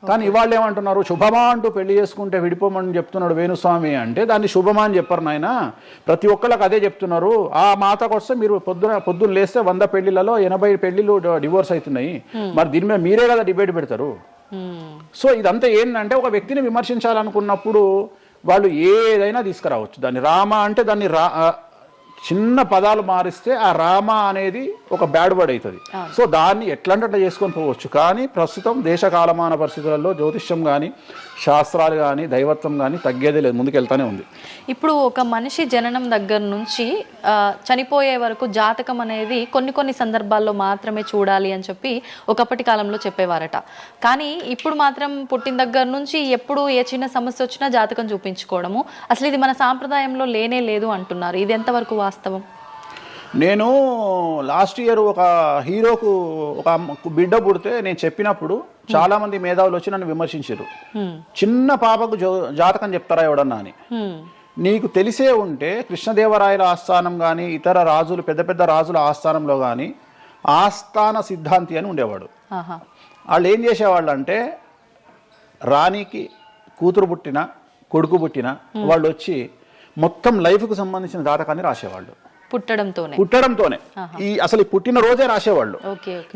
కానీ ఇవాళ ఏమంటున్నారు, శుభమా అంటూ పెళ్లి చేసుకుంటే విడిపోమని చెప్తున్నాడు వేణుస్వామి అంటే దాన్ని శుభమా అని చెప్పరు నాయన. ప్రతి ఒక్కళ్ళకి అదే చెప్తున్నారు. ఆ మాతకు వస్తే మీరు పొద్దున్న లేస్తే 100 పెళ్లిలలో 80 పెళ్లిళ్ళు డివోర్స్ అవుతున్నాయి. మరి దీని మీద మీరే కదా డిబేట్ పెడతారు. సో ఇదంతా ఏంటంటే ఒక వ్యక్తిని విమర్శించాలనుకున్నప్పుడు వాళ్ళు ఏదైనా తీసుకురావచ్చు. దాన్ని రామ అంటే దాన్ని చిన్న పదాలు మారిస్తే ఆ రామ అనేది ఒక బ్యాడ్ వర్డ్ అవుతుంది. సో దాన్ని ఎట్లంటే అట్లా చేసుకొని పోవచ్చు. కానీ ప్రస్తుతం దేశ కాలమాన పరిస్థితులలో జ్యోతిష్యం కానీ శాస్త్రాలు కానీ దైవత్వం కానీ తగ్గేదే లేదు, ముందుకెళ్తానే ఉంది. ఇప్పుడు ఒక మనిషి జననం దగ్గర నుంచి చనిపోయే వరకు జాతకం అనేది కొన్ని సందర్భాల్లో మాత్రమే చూడాలి అని చెప్పి ఒకప్పటి కాలంలో చెప్పేవారట. కానీ ఇప్పుడు మాత్రం పుట్టిన దగ్గర నుంచి ఎప్పుడు ఏ చిన్న సమస్య వచ్చినా జాతకం చూపించుకోవడము, అసలు ఇది మన సాంప్రదాయంలో లేనే లేదు అంటున్నారు. ఇది ఎంతవరకు వాస్తవం? నేను లాస్ట్ ఇయర్ ఒక హీరోకు ఒక బిడ్డ పుడితే నేను చెప్పినప్పుడు చాలా మంది మేధావులు వచ్చి నన్ను విమర్శించారు. చిన్న పాపకు జాతకం చెప్తారా ఎవడన్నా అని. నీకు తెలిసే ఉంటే కృష్ణదేవరాయల ఆస్థానం కానీ ఇతర రాజులు పెద్ద రాజుల ఆస్థానంలో కానీ ఆస్థాన సిద్ధాంతి అని ఉండేవాడు. వాళ్ళు ఏం చేసేవాళ్ళు అంటే రాణికి కూతురు పుట్టిన కొడుకు పుట్టిన వాళ్ళు వచ్చి మొత్తం లైఫ్కు సంబంధించిన జాతకాన్ని రాసేవాళ్ళు. పుట్టడంతోనే ఈ అసలు పుట్టిన రోజే రాసేవాళ్ళు.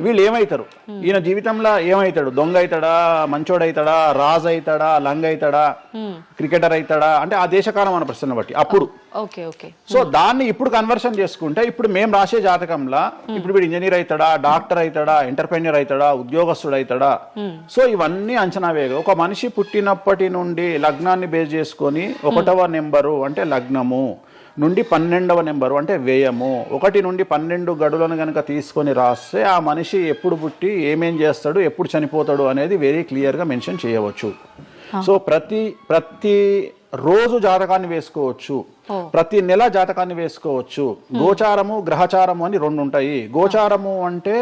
వీళ్ళు ఏమైతారు, ఈయన జీవితంలో ఏమైతాడు, దొంగ అవుతాడా, మంచోడు అవుతాడా, రాజు అవుతాడా, లంగ అవుతాడా, క్రికెటర్ అవుతాడా అంటే ఆ దేశకాలం అన్న ప్రశ్న బట్టి అప్పుడు. సో దాన్ని ఇప్పుడు కన్వర్షన్ చేసుకుంటే ఇప్పుడు మేము రాసే జాతకంలో ఇప్పుడు వీడు ఇంజనీర్ అవుతాడా, డాక్టర్ అవుతాడా, ఎంటర్ప్రెన్యూర్ అవుతాడా, ఉద్యోగస్తుడు అవుతాడా. సో ఇవన్నీ అంచనా వేగ ఒక మనిషి పుట్టినప్పటి నుండి లగ్నాన్ని బేస్ చేసుకొని 1వ నెంబరు అంటే లగ్నము నుండి 12వ నెంబరు అంటే వ్యయము 1 నుండి 12 గడులను కనుక తీసుకొని రాస్తే ఆ మనిషి ఎప్పుడు పుట్టి ఏమేం చేస్తాడు, ఎప్పుడు చనిపోతాడు అనేది వెరీ క్లియర్గా మెన్షన్ చేయవచ్చు. సో ప్రతి రోజు జాతకాన్ని వేసుకోవచ్చు, ప్రతి నెల జాతకాన్ని వేసుకోవచ్చు. గోచారము గ్రహచారము అని 2 ఉంటాయి. గోచారము అంటే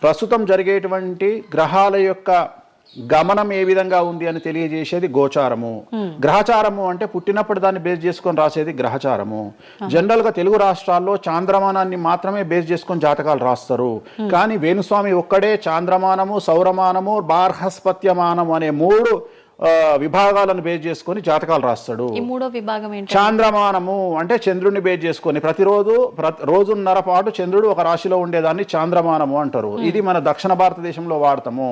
ప్రస్తుతం జరిగేటువంటి గ్రహాల యొక్క గమనం ఏ విధంగా ఉంది అని తెలియజేసేది గోచారము. గ్రహచారము అంటే పుట్టినప్పుడు దాన్ని బేస్ చేసుకొని రాసేది గ్రహచారము. జనరల్ గా తెలుగు రాష్ట్రాల్లో చాంద్రమానాన్ని మాత్రమే బేస్ చేసుకొని జాతకాలు రాస్తారు. కానీ వేణుస్వామి ఒక్కడే చాంద్రమానము, సౌరమానము, బార్హస్పత్యమానము అనే 3 విభాగాలను బేస్ చేసుకొని జాతకాలు రాస్తాడు. చాంద్రమానము అంటే చంద్రుడిని బేస్ చేసుకొని రోజున్నర పాటు చంద్రుడు ఒక రాశిలో ఉండేదాన్ని చాంద్రమానము అంటారు. ఇది మన దక్షిణ భారతదేశంలో వాడతాము.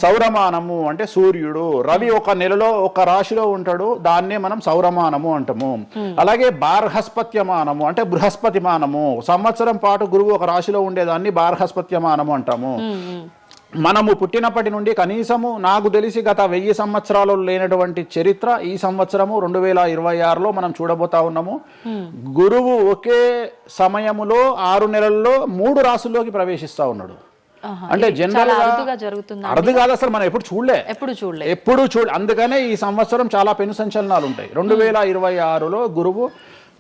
సౌరమానము అంటే సూర్యుడు, రవి ఒక నెలలో ఒక రాశిలో ఉంటాడు, దాన్నే మనం సౌరమానము అంటాము. అలాగే బార్హస్పత్యమానము అంటే బృహస్పతిమానము, సంవత్సరం పాటు గురువు ఒక రాశిలో ఉండేదాన్ని బార్హస్పత్యమానము అంటాము. మనము పుట్టినప్పటి నుండి కనీసము నాకు తెలిసి గత 1000 సంవత్సరాలు లేనటువంటి చరిత్ర ఈ సంవత్సరము 2026లో మనం చూడబోతా ఉన్నాము. గురువు ఒకే సమయములో 6 నెలల్లో 3 రాశుల్లోకి ప్రవేశిస్తా ఉన్నాడు. అంటే జనరల్ అర్థం కాదు, అసలు మనం ఎప్పుడు చూడలే. అందుకనే ఈ సంవత్సరం చాలా పెను సంచలనాలు ఉంటాయి. 2026లో గురువు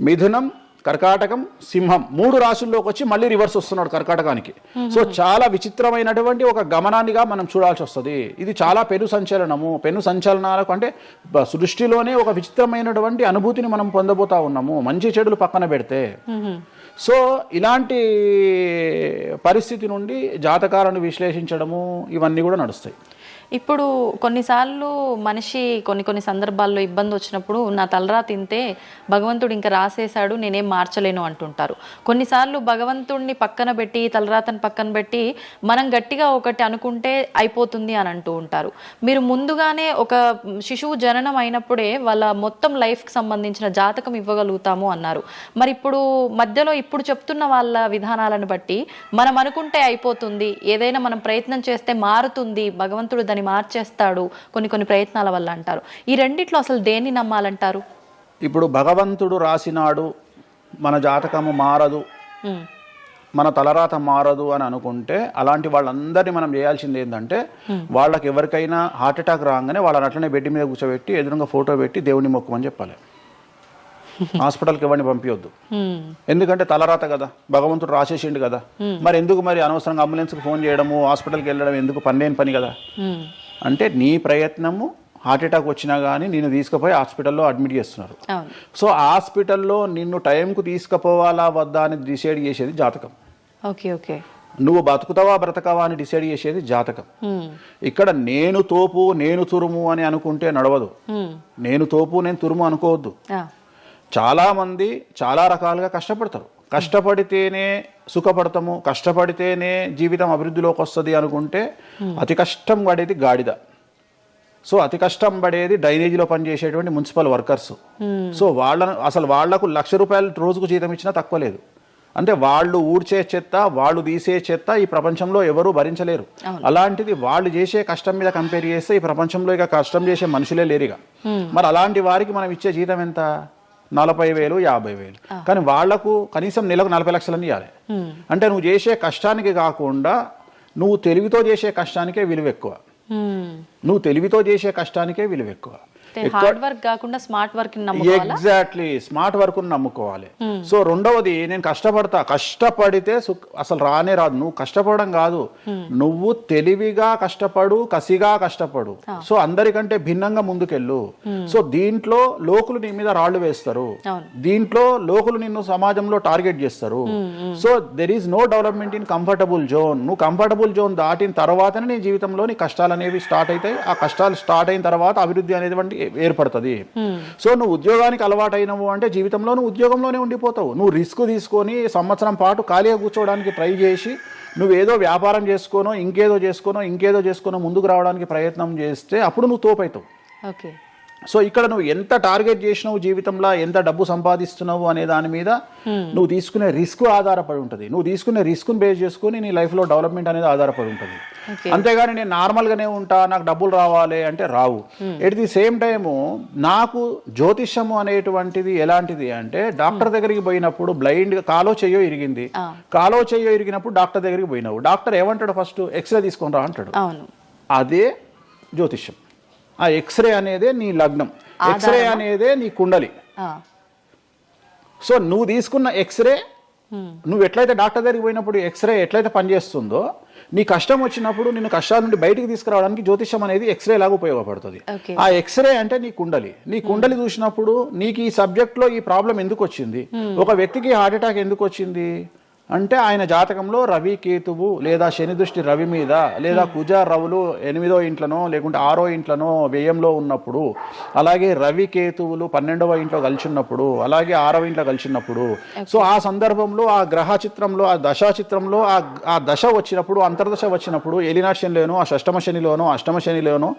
మిథునం, కర్కాటకం, సింహం 3 రాశుల్లోకి వచ్చి మళ్ళీ రివర్స్ వస్తున్నాడు కర్కాటకానికి. సో చాలా విచిత్రమైనటువంటి ఒక గమనాన్నిగా మనం చూడాల్సి వస్తుంది. ఇది చాలా పెను సంచలనము. పెను సంచలనాలకు అంటే సృష్టిలోనే ఒక విచిత్రమైనటువంటి అనుభూతిని మనం పొందబోతా ఉన్నాము, మంచి చెడులు పక్కన పెడితే. సో ఇలాంటి పరిస్థితి నుండి జాతకాలను విశ్లేషించడము ఇవన్నీ కూడా నడుస్తాయి. ఇప్పుడు కొన్నిసార్లు మనిషి కొన్ని సందర్భాల్లో ఇబ్బంది వచ్చినప్పుడు నా తలరా తింటే భగవంతుడు ఇంకా రాసేశాడు, నేనేం మార్చలేను అంటుంటారు. కొన్నిసార్లు భగవంతుడిని పక్కన పెట్టి, తలరాతను పక్కన పెట్టి మనం గట్టిగా ఒకటి అనుకుంటే అయిపోతుంది అని అంటూ ఉంటారు. మీరు ముందుగానే ఒక శిశువు జననం అయినప్పుడే వాళ్ళ మొత్తం లైఫ్కి సంబంధించిన జాతకం ఇవ్వగలుగుతాము అన్నారు. మరి ఇప్పుడు మధ్యలో ఇప్పుడు చెప్తున్న వాళ్ళ విధానాలను బట్టి మనం అనుకుంటే అయిపోతుంది, ఏదైనా మనం ప్రయత్నం చేస్తే మారుతుంది, భగవంతుడు దాన్ని మార్చేస్తాడు కొన్ని ప్రయత్నాల వల్ల అంటారు. ఈ రెండిట్లో అసలు దేన్ని నమ్మాలంటారు? ఇప్పుడు భగవంతుడు రాసినాడు, మన జాతకము మారదు, మన తలరాత మారదు అని అనుకుంటే అలాంటి వాళ్ళందరినీ మనం చేయాల్సింది ఏంటంటే, వాళ్ళకి ఎవరికైనా హార్ట్ అటాక్ రాగానే వాళ్ళని అట్లనే బెడ్ మీద కూర్చోబెట్టి ఎదురుగా ఫోటో పెట్టి దేవుని మొక్కమని చెప్పాలి. హాస్పిటల్కి ఎవరిని పంపించొద్దు. ఎందుకంటే తలరాత కదా, భగవంతుడు రాసేసిండు కదా. మరి ఎందుకు మరి అనవసరంగా అంబులెన్స్కి ఫోన్ చేయడము, హాస్పిటల్కి వెళ్ళడం ఎందుకు? పనిలేని పని కదా. అంటే నీ ప్రయత్నము, హార్ట్ అటాక్ వచ్చినా కానీ నిన్ను తీసుకుపోయి హాస్పిటల్లో అడ్మిట్ చేస్తున్నారు. సో హాస్పిటల్లో నిన్ను టైంకు తీసుకుపోవాలా వద్దా అని డిసైడ్ చేసేది జాతకం. నువ్వు బతుకుతావా బ్రతకవా అని డిసైడ్ చేసేది జాతకం. ఇక్కడ నేను తోపు నేను తురుము అని అనుకుంటే నడవదు. నేను తోపు నేను తురుము అనుకోవద్దు. చాలామంది చాలా రకాలుగా కష్టపడతారు. కష్టపడితేనే సుఖపడతాము, కష్టపడితేనే జీవితం అభివృద్ధిలోకి వస్తుంది అనుకుంటే అతి కష్టం పడేది గాడిద. సో అతి కష్టం పడేది డ్రైనేజీలో పనిచేసేటువంటి మున్సిపల్ వర్కర్స్. సో వాళ్లకు ₹1,00,000 రోజుకు జీతం ఇచ్చినా తక్కువ లేదు. అంటే వాళ్ళు ఊడ్చే చెత్త, వాళ్ళు తీసే చెత్త ఈ ప్రపంచంలో ఎవరూ భరించలేరు. అలాంటిది వాళ్ళు చేసే కష్టం మీద కంపేర్ చేస్తే ఈ ప్రపంచంలో ఇక కష్టం చేసే మనుషులే లేరుగా. మరి అలాంటి వారికి మనం ఇచ్చే జీతం ఎంత? 40,000, 50,000. కానీ వాళ్లకు కనీసం నెలకు 40 లక్షలని ఇవ్వాలి. అంటే నువ్వు చేసే కష్టానికి కాకుండా నువ్వు తెలివితో చేసే కష్టానికే విలువ ఎక్కువ. నువ్వు తెలివితో చేసే కష్టానికే విలువ ఎక్కువ. హార్డ్ వర్క్ కాకుండా smart work exactly smart work నమ్ముకోవాలి. సో రెండవది, నేను కష్టపడితే అసలు రానే రాదు. నువ్వు కష్టపడడం కాదు, నువ్వు తెలివిగా కష్టపడు, కసిగా కష్టపడు. సో అందరికంటే భిన్నంగా ముందుకెళ్ళు. సో దీంట్లో లోకులు నీ మీద రాళ్లు వేస్తారు, దీంట్లో లోకులు నిన్ను సమాజంలో టార్గెట్ చేస్తారు. So there is no development in comfortable zone. నువ్వు కంఫర్టబుల్ జోన్ దాటిన తర్వాతనే నీ జీవితంలో నీ కష్టాలు అనేవి స్టార్ట్ అవుతాయి. ఆ కష్టాలు స్టార్ట్ అయిన తర్వాత అభివృద్ధి అనేది ఏర్పడుతుంది. సో నువ్వు ఉద్యోగానికి అలవాటైనవు అంటే జీవితంలో నువ్వు ఉద్యోగంలోనే ఉండిపోతావు. నువ్వు రిస్క్ తీసుకొని సంవత్సరం పాటు ఖాళీగా కూర్చోవడానికి ట్రై చేసి నువ్వేదో వ్యాపారం చేసుకోనో ఇంకేదో చేసుకోనో ముందుకు రావడానికి ప్రయత్నం చేస్తే అప్పుడు నువ్వు తోపవుతావు. సో ఇక్కడ నువ్వు ఎంత టార్గెట్ చేసినావు, జీవితంలో ఎంత డబ్బు సంపాదిస్తున్నావు అనే దాని మీద నువ్వు తీసుకునే రిస్క్ ఆధారపడి ఉంటుంది. నువ్వు తీసుకునే రిస్క్ను బేస్ చేసుకుని నీ లైఫ్లో డెవలప్మెంట్ అనేది ఆధారపడి ఉంటుంది. అంతేగాని నేను నార్మల్గానే ఉంటా, నాకు డబ్బులు రావాలి అంటే రావు. ఎట్ ది సేమ్ టైము నాకు జ్యోతిష్యము అనేటువంటిది ఎలాంటిది అంటే, డాక్టర్ దగ్గరికి పోయినప్పుడు బ్లైండ్గా కాలో చెయ్యో ఇరిగినప్పుడు డాక్టర్ దగ్గరికి పోయినావు, డాక్టర్ ఏమంటాడు? ఫస్ట్ ఎక్స్రే తీసుకొని రా అంటాడు. అదే జ్యోతిష్యం. ఆ ఎక్స్రే అనేదే నీ లగ్నం, ఎక్స్రే అనేదే నీ కుండలి. సో నువ్వు తీసుకున్న ఎక్స్రే, నువ్వు ఎట్లయితే డాక్టర్ దగ్గరికి పోయినప్పుడు ఎక్స్రే ఎట్లయితే పనిచేస్తుందో, నీ కష్టం వచ్చినప్పుడు నిన్ను కష్టాల నుండి బయటికి తీసుకురావడానికి జ్యోతిష్యం అనేది ఎక్స్రే లాగా ఉపయోగపడుతుంది. ఆ ఎక్స్రే అంటే నీ కుండలి చూసినప్పుడు నీకు ఈ సబ్జెక్ట్ లో ఈ ప్రాబ్లం ఎందుకు వచ్చింది, ఒక వ్యక్తికి హార్ట్ అటాక్ ఎందుకు వచ్చింది అంటే ఆయన జాతకంలో రవి కేతువు లేదా శని దృష్టి రవి మీద, లేదా కుజ రవులు 8వ ఇంట్లోనో లేకుంటే 6వ ఇంట్లోనో వ్యయంలో ఉన్నప్పుడు, అలాగే రవి కేతువులు 12వ ఇంట్లో కలిసిన్నప్పుడు, అలాగే 6వ ఇంట్లో కలిసినప్పుడు, సో ఆ సందర్భంలో ఆ గ్రహ చిత్రంలో ఆ దశా చిత్రంలో ఆ దశ వచ్చినప్పుడు, అంతర్దశ వచ్చినప్పుడు ఏలినాటి శనిలోనో, ఆ షష్టమ శనిలోనో, అష్టమ శనిలోనో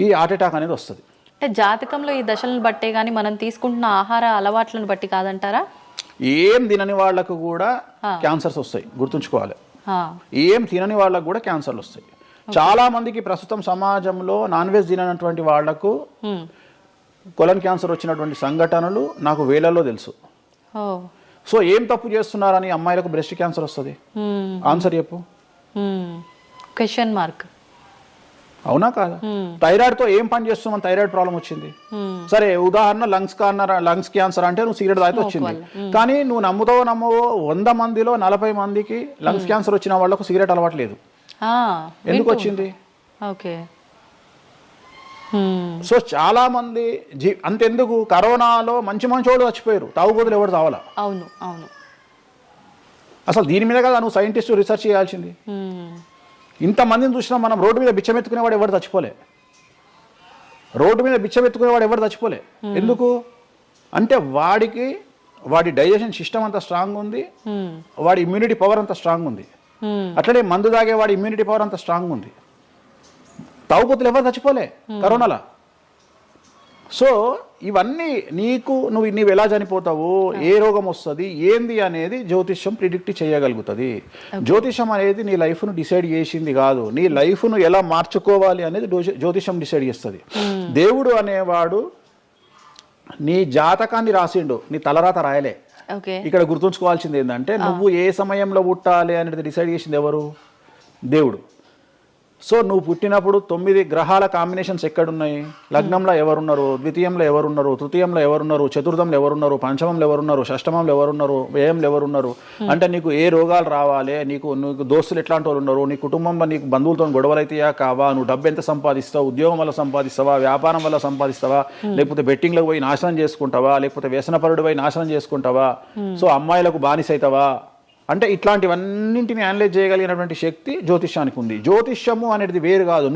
ఈ హార్ట్ అటాక్ అనేది వస్తుంది. అంటే జాతకంలో ఈ దశలను బట్టే కానీ మనం తీసుకుంటున్న ఆహార అలవాట్లను బట్టి కాదంటారా? ఏం తినని వాళ్లకు కూడా క్యాన్సర్స్ వస్తాయి, గుర్తుంచుకోవాలి. ఏం తినని వాళ్ళకు కూడా క్యాన్సర్లు వస్తాయి. చాలా మందికి ప్రస్తుతం సమాజంలో నాన్ వెజ్ తిననటువంటి వాళ్లకు కొలన్ క్యాన్సర్ వచ్చినటువంటి సంఘటనలు నాకు వేలల్లో తెలుసు. సో ఏం తప్పు చేస్తున్నారని అమ్మాయిలకు బ్రెస్ట్ క్యాన్సర్ వస్తుంది? ఆన్సర్ చెప్పు. Question mark. అవునా కాదా? థైరాయిడ్తో ఏం పని చేస్తున్నాం? థైరాయిడ్ ప్రాబ్లం వచ్చింది. సరే ఉదాహరణ లంగ్స్ క్యాన్సర్ అంటే నువ్వు సిగరెట్ తాగితే వచ్చింది. కానీ నువ్వు నమ్మవో 100 మందిలో 40 మందికి లంగ్స్ క్యాన్సర్ వచ్చిన వాళ్ళకు సిగరెట్ అలవాట్లేదు. ఎందుకు వచ్చింది? ఓకే. సో చాలా మంది అంతెందుకు కరోనాలో మంచి వాళ్ళు చచ్చిపోయారు, తాగుబోతులు ఎవరు తావాలా? అవును అవును. అసలు దీని మీద కదా నువ్వు సైంటిస్ట్ రీసెర్చ్ చేయాల్సింది. ఇంతమందిని చూసినా మనం రోడ్డు మీద బిచ్చమెత్తుకునేవాడు ఎవరు చచ్చిపోలే. ఎందుకు అంటే వాడి డైజెషన్ సిస్టమ్ అంత స్ట్రాంగ్ ఉంది, వాడి ఇమ్యూనిటీ పవర్ అంత స్ట్రాంగ్ ఉంది. అట్లనే మందు తాగే వాడి ఇమ్యూనిటీ పవర్ అంత స్ట్రాంగ్ ఉంది. తాగుబోతులు ఎవరు చచ్చిపోలే కరోనాలో. సో ఇవన్నీ నువ్వు ఎలా చనిపోతావు, ఏ రోగం వస్తుంది, ఏంది అనేది జ్యోతిష్యం ప్రిడిక్ట్ చేయగలుగుతుంది. జ్యోతిష్యం అనేది నీ లైఫ్ను డిసైడ్ చేసింది కాదు, నీ లైఫ్ను ఎలా మార్చుకోవాలి అనేది జ్యోతిష్యం డిసైడ్ చేస్తుంది. దేవుడు అనేవాడు నీ జాతకాన్ని రాసిండు, నీ తలరాత రాయలే. ఇక్కడ గుర్తుంచుకోవాల్సింది ఏంటంటే నువ్వు ఏ సమయంలో పుట్టాలి అనేది డిసైడ్ చేసింది ఎవరు? దేవుడు. సో నువ్వు పుట్టినప్పుడు 9 గ్రహాల కాంబినేషన్స్ ఎక్కడున్నాయి? లగ్నంలో ఎవరున్నారు, ద్వితీయంలో ఎవరున్నారు, తృతీయంలో ఎవరున్నారు, చతుర్థంలో ఎవరున్నారు, పంచమంలో ఎవరున్నారు, షష్టమంలో ఎవరున్నారు, వ్యయంలో ఎవరున్నారు. అంటే నీకు ఏ రోగాలు రావాలి, నీకు దోస్తులు ఎట్లాంటి వాళ్ళు ఉన్నారు, నీ కుటుంబంలో నీకు బంధువులతో గొడవలు అయితేయా కావా, నువ్వు డబ్బు ఎంత సంపాదిస్తావు, ఉద్యోగం వల్ల సంపాదిస్తావా, వ్యాపారం వల్ల సంపాదిస్తావా, లేకపోతే బెట్టింగ్లకు పోయి నాశనం చేసుకుంటావా, లేకపోతే వ్యసనపరుడు పోయి నాశనం చేసుకుంటావా, సో అమ్మాయిలకు బానిస అవుతావా, అంటే ఇట్లాంటివన్నింటిని అనలైజ్ చేయగలిగినటువంటి శక్తి జ్యోతిష్యానికి ఉంది. జ్యోతిష్యము అనేది వేరు కాదు.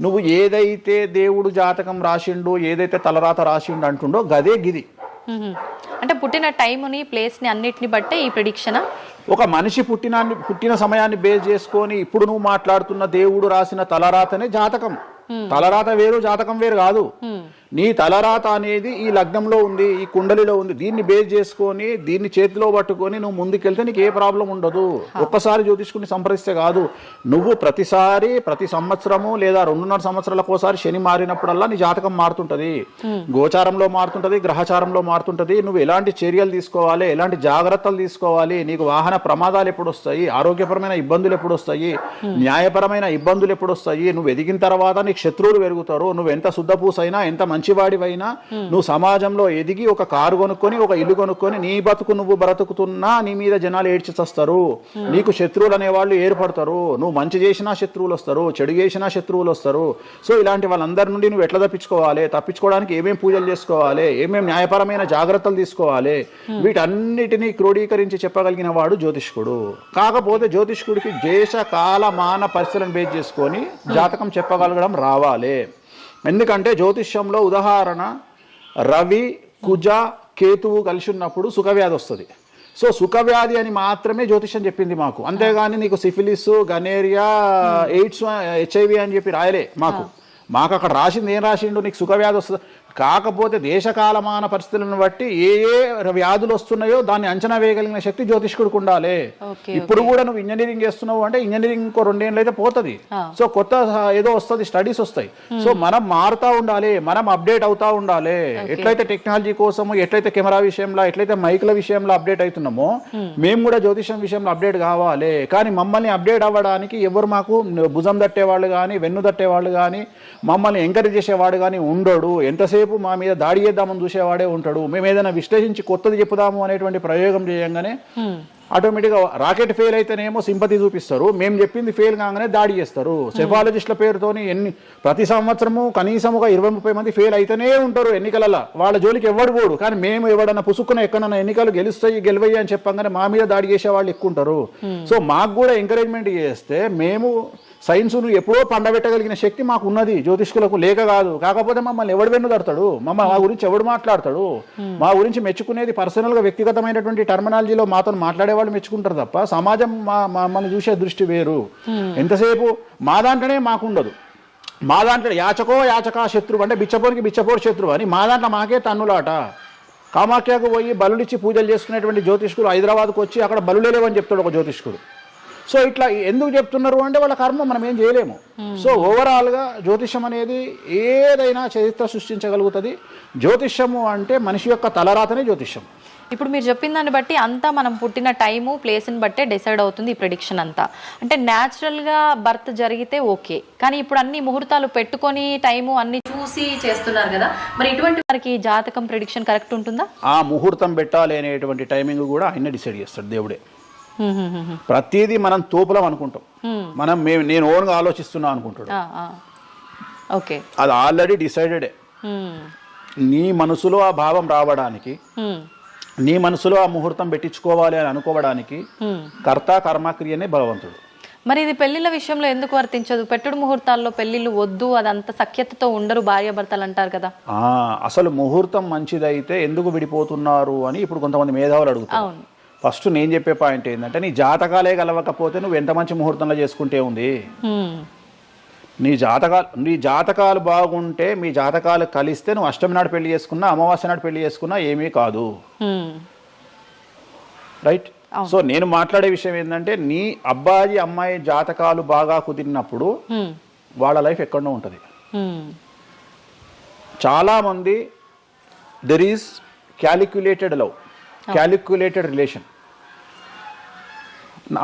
నువ్వు ఏదైతే దేవుడు జాతకం రాసిండు, ఏదైతే తలరాత రాసిండు అంటుండో గదే గిది. అంటే పుట్టిన టైముని, ప్లేస్ని అన్నిటిని బట్టే ఈ ప్రిడిక్షన్. ఒక మనిషి పుట్టిన సమయాన్ని బేస్ చేసుకొని ఇప్పుడు నువ్వు మాట్లాడుతున్న దేవుడు రాసిన తలరాతనే జాతకం. తలరాత వేరు, జాతకం వేరు కాదు. నీ తలరాత అనేది ఈ లగ్నంలో ఉంది, ఈ కుండలిలో ఉంది. దీన్ని బేస్ చేసుకొని, దీన్ని చేతిలో పట్టుకొని నువ్వు ముందుకెళ్తే నీకు ఏ ప్రాబ్లం ఉండదు. ఒక్కసారి జ్యోతిష్కుని సంప్రదిస్తే కాదు, నువ్వు ప్రతి సంవత్సరము లేదా 2.5 సంవత్సరాలకు ఒకసారి శని మారినప్పుడల్లా నీ జాతకం మారుతుంటది. గోచారంలో మారుతుంటది, గ్రహచారంలో మారుతుంటది. నువ్వు ఎలాంటి చర్యలు తీసుకోవాలి, ఎలాంటి జాగ్రత్తలు తీసుకోవాలి, నీకు వాహన ప్రమాదాలు ఎప్పుడు వస్తాయి, ఆరోగ్యపరమైన ఇబ్బందులు ఎప్పుడు వస్తాయి, న్యాయపరమైన ఇబ్బందులు ఎప్పుడు వస్తాయి, నువ్వు ఎదిగిన తర్వాత నీకు శత్రువులు పెరుగుతారు, నువ్వు ఎంత శుద్ధపూసైనా ఎంత మంచివాడివైనా నువ్వు సమాజంలో ఎదిగి ఒక కారు కొనుక్కొని, ఒక ఇల్లు కొనుక్కొని, నీ బతుకు నువ్వు బ్రతుకుతున్నా నీ మీద జనాలు ఏడ్చి చస్తారు. నీకు శత్రువులు అనేవాళ్ళు ఏర్పడతారు. నువ్వు మంచి చేసినా శత్రువులు వస్తారు, చెడు చేసినా శత్రువులు వస్తారు. సో ఇలాంటి వాళ్ళందరి నుండి నువ్వు ఎట్లా తప్పించుకోవడానికి ఏమేం పూజలు చేసుకోవాలి, ఏమేం న్యాయపరమైన జాగ్రత్తలు తీసుకోవాలి, వీటన్నిటినీ క్రోడీకరించి చెప్పగలిగిన వాడు జ్యోతిష్కుడు. కాకపోతే జ్యోతిష్కుడికి దేశ కాల మాన పరిస్థితులను బేస్ చేసుకొని జాతకం చెప్పగలగడం రావాలి. ఎందుకంటే జ్యోతిష్యంలో ఉదాహరణ రవి, కుజ, కేతువు కలిసి ఉన్నప్పుడు సుఖవ్యాధి వస్తుంది. సో సుఖవ్యాధి అని మాత్రమే జ్యోతిష్యం చెప్పింది మాకు. అంతేగాని నీకు సిఫిలిస్, గనేరియా, ఎయిడ్స్, HIV అని చెప్పి రాయలే మాకు అక్కడ రాసింది. ఏం రాసిండు? నీకు సుఖవ్యాధి వస్తుంది. కాకపోతే దేశకాలమాన పరిస్థితులను బట్టి ఏ వ్యాధులు వస్తున్నాయో దాన్ని అంచనా వేయగలిగిన శక్తి జ్యోతిష్కుడికి ఉండాలి. ఇప్పుడు కూడా నువ్వు ఇంజనీరింగ్ చేస్తున్నావు అంటే ఇంజనీరింగ్ ఇంకో 2 ఏళ్ళు అయితే పోతుంది. సో కొత్త ఏదో వస్తుంది, స్టడీస్ వస్తాయి. సో మనం మారుతూ ఉండాలి, మనం అప్డేట్ అవుతా ఉండాలి. ఎట్లయితే టెక్నాలజీ కోసము, ఎట్లయితే కెమెరా విషయంలో, ఎట్లయితే మైక్ల విషయంలో అప్డేట్ అవుతున్నామో మేము కూడా జ్యోతిష్యం విషయంలో అప్డేట్ కావాలి. కానీ మమ్మల్ని అప్డేట్ అవ్వడానికి ఎవరు మాకు భుజం తట్టేవాళ్ళు కానీ, వెన్ను తట్టేవాళ్ళు కానీ, మమ్మల్ని ఎంకరేజ్ చేసేవాడు కానీ ఉండడు. ఎంతసేపు మా మీద దాడి చేద్దామని చూసేవాడే ఉంటాడు. మేము ఏదైనా విశ్లేషించి కొత్తది చెప్పుదాము అనేటువంటి ప్రయోగం చేయంగానే ఆటోమేటిక్గా రాకెట్ ఫెయిల్ అయితేనేమో సింపతి చూపిస్తారు, మేము చెప్పింది ఫెయిల్ కాగానే దాడి చేస్తారు. సెఫాలజిస్టుల పేరుతోని ప్రతి సంవత్సరము కనీసం ఒక 20-30 మంది ఫెయిల్ అయితేనే ఉంటారు ఎన్నికలలో. వాళ్ళ జోలికి ఎవడు పోడు. కానీ మేము ఎవడన్నా పుసుక్కున ఎక్కడన్నా ఎన్నికలు గెలువయ్యి అని చెప్పగానే మా మీద దాడి చేసే వాళ్ళు ఎక్కువ ఉంటారు. సో మాకు కూడా ఎంకరేజ్మెంట్ చేస్తే మేము సైన్స్ను ఎప్పుడో పండబెట్టగలిగిన శక్తి మాకు ఉన్నది, జ్యోతిష్కులకు లేక కాదు. కాకపోతే మమ్మల్ని ఎవడు వెన్నుదడతాడు, మా గురించి ఎవడు మాట్లాడతాడు, మా గురించి మెచ్చుకునేది పర్సనల్గా వ్యక్తిగతమైనటువంటి టర్మినాలజీలో మాతో మాట్లాడే వాళ్ళు మెచ్చుకుంటారు తప్ప సమాజం మమ్మల్ని చూసే దృష్టి వేరు. ఎంతసేపు మా దాంట్లోనే మాకుండదు. మా దాంట్లో యాచకా శత్రువు అంటే బిచ్చపోరు శత్రువు అని మా దాంట్లో మాకే తన్నులాట. కామాఖ్యకు పోయి బలుడిచ్చి పూజలు చేసుకునేటువంటి జ్యోతిష్కుడు హైదరాబాద్కు వచ్చి అక్కడ బలులే లేవని చెప్తాడు ఒక జ్యోతిష్కుడు. సో ఇట్లా ఎందుకు చెప్తున్నారు అంటే వాళ్ళ కర్మ మనం ఏం చేయలేము. సో ఓవరాల్గా జ్యోతిష్యం అనేది ఏదైనా చరిత్ర సృష్టించగలుగుతుంది. జ్యోతిష్యము అంటే మనిషి యొక్క తలరాతనే జ్యోతిష్యం. ఇప్పుడు మీరు చెప్పిన దాన్ని బట్టి అంతా మనం పుట్టిన టైము ప్లేస్ని బట్టే డిసైడ్ అవుతుంది ఈ ప్రెడిక్షన్ అంతా. అంటే న్యాచురల్గా బర్త్ జరిగితే ఓకే, కానీ ఇప్పుడు అన్ని ముహూర్తాలు పెట్టుకొని టైము అన్ని చూసి చేస్తున్నారు కదా, మరి ఇటువంటి వారికి జాతకం ప్రెడిక్షన్ కరెక్ట్ ఉంటుందా? ఆ ముహూర్తం పెట్టాలి అనేటువంటి టైమింగ్ కూడా ఆయన డిసైడ్ చేస్తాడు, దేవుడే. ప్రతిదీ మనం తోపులం అనుకుంటాం, నేను ఓన్గా ఆలోచిస్తున్నా అనుకుంటాడు. ఓకే, అది ఆల్రెడీ డిసైడెడే. నీ మనసులో ఆ భావం రావడానికి, నీ మనసులో ఆ ముహూర్తం పెట్టించుకోవాలి అని అనుకోవడానికి కర్త కర్మక్రియనే భగవంతుడు. మరి ఇది పెళ్లిళ్ళ విషయంలో ఎందుకు వర్తించదు? పెట్టుడు ముహూర్తాల్లో పెళ్లిళ్ళు వద్దు, అదంతా సఖ్యతతో ఉండరు భార్యాభర్తలు అంటారు కదా. అసలు ముహూర్తం మంచిదైతే ఎందుకు విడిపోతున్నారు అని ఇప్పుడు కొంతమంది మేధావులు అడుగుతారు. ఫస్ట్ నేను చెప్పే పాయింట్ ఏంటంటే, నీ జాతకాలే కలవకపోతే నువ్వు ఎంత మంచి ముహూర్తంలో చేసుకుంటే ఉంది. నీ జాతకాలు బాగుంటే, మీ జాతకాలు కలిస్తే నువ్వు అష్టమి నాడు పెళ్లి చేసుకున్నా, అమావాస్య నాడు పెళ్లి చేసుకున్నా ఏమీ కాదు. రైట్. సో నేను మాట్లాడే విషయం ఏంటంటే, నీ అబ్బాయి అమ్మాయి జాతకాలు బాగా కుదిరినప్పుడు వాళ్ళ లైఫ్ ఎక్కడో ఉంటుంది. చాలామంది there is calculated love, calculated relation.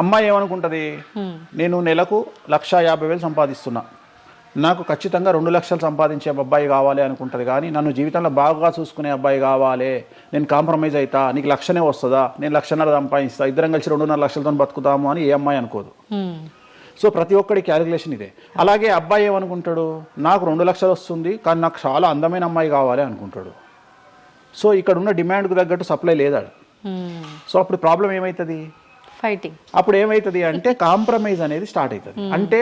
అమ్మాయి ఏమనుకుంటుంది, నేను నెలకు 1,50,000 సంపాదిస్తున్నా, నాకు ఖచ్చితంగా 2 లక్షలు సంపాదించే అబ్బాయి కావాలి అనుకుంటుంది. కానీ నన్ను జీవితంలో బాగా చూసుకునే అబ్బాయి కావాలి, నేను కాంప్రమైజ్ అవుతా, నీకు 1,00,000 వస్తుందా, నేను 1,50,000 సంపాదిస్తా, ఇద్దరం కలిసి 2.5 లక్షలతో బతుకుతాము అని ఏ అమ్మాయి అనుకోదు. సో ప్రతి ఒక్కడి క్యాలిక్యులేషన్ ఇదే. అలాగే అబ్బాయి ఏమనుకుంటాడు, నాకు 2 లక్షలు వస్తుంది కానీ నాకు చాలా అందమైన అమ్మాయి కావాలి అనుకుంటాడు. సో ఇక్కడ ఉన్న డిమాండ్కు తగ్గట్టు సప్లై లేదా. సో అప్పుడు ప్రాబ్లం ఏమవుతుంది, ఫైటింగ్. అప్పుడు ఏమవుతుంది అంటే కాంప్రమైజ్ అనేది స్టార్ట్ అవుతుంది. అంటే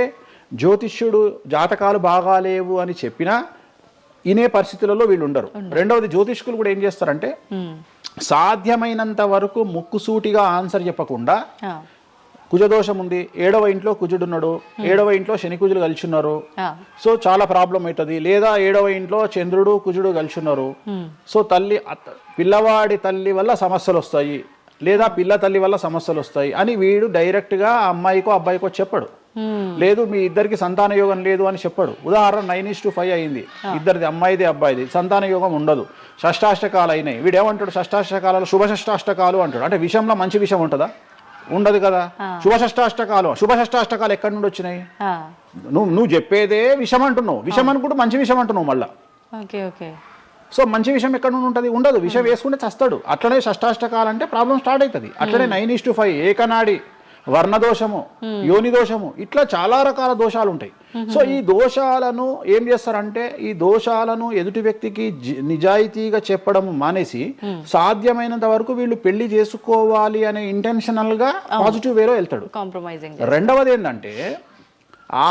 జ్యోతిష్యుడు జాతకాలు బాగాలేవు అని చెప్పినా ఇనే పరిస్థితులలో వీళ్ళు ఉండరు. రెండవది, జ్యోతిష్కులు కూడా ఏం చేస్తారంటే సాధ్యమైనంత వరకు ముక్కుసూటిగా ఆన్సర్ చెప్పకుండా, కుజదోషం ఉంది, 7వ ఇంట్లో కుజుడున్నాడు, 7వ ఇంట్లో శని కుజులు కలిసి ఉన్నారు, సో చాలా ప్రాబ్లం అవుతుంది. లేదా 7వ ఇంట్లో చంద్రుడు కుజుడు కలిసి ఉన్నారు, సో పిల్లవాడి తల్లి వల్ల సమస్యలు వస్తాయి, లేదా పిల్ల తల్లి వల్ల సమస్యలు వస్తాయి అని వీడు డైరెక్ట్గా అమ్మాయికో అబ్బాయికో చెప్పడు. లేదు మీ ఇద్దరికి సంతాన యోగం లేదు అని చెప్పడు. ఉదాహరణ 9:5 అయింది, ఇద్దరిది అమ్మాయిది అబ్బాయిది, సంతాన యోగం ఉండదు, షష్టాష్టకాలు అయినాయి. వీడు ఏమంటాడు, షష్టాష్టకాలలో శుభ షష్టాష్టకాలు అంటాడు. అంటే విషయంలో మంచి విషయం ఉంటుందా? ఉండదు కదా. శుభ షష్టాష్టకాలు ఎక్కడి నుండి వచ్చినాయి? నువ్వు చెప్పేదే విషం అంటున్నావు, విషం అనుకుంటూ మంచి విషయం అంటున్నావు మళ్ళా. సో మంచి విషయం ఎక్కడ నుండి ఉంటుంది? ఉండదు. విషయం వేసుకుంటే చస్తాడు. అట్లనే షష్టాష్టకాలు అంటే ప్రాబ్లం స్టార్ట్ అవుతుంది. అట్లనే 9:5 ఏకనాడి, వర్ణదోషము, యోని దోషము, ఇట్లా చాలా రకాల దోషాలు ఉంటాయి. సో ఈ దోషాలను ఏం చేస్తారంటే, ఈ దోషాలను ఎదుటి వ్యక్తికి నిజాయితీగా చెప్పడం మానేసి సాధ్యమైనంత వరకు వీళ్ళు పెళ్లి చేసుకోవాలి అనే ఇంటెన్షనల్ గా పాజిటివ్ వేలో వెళ్తాడు. రెండవది ఏంటంటే,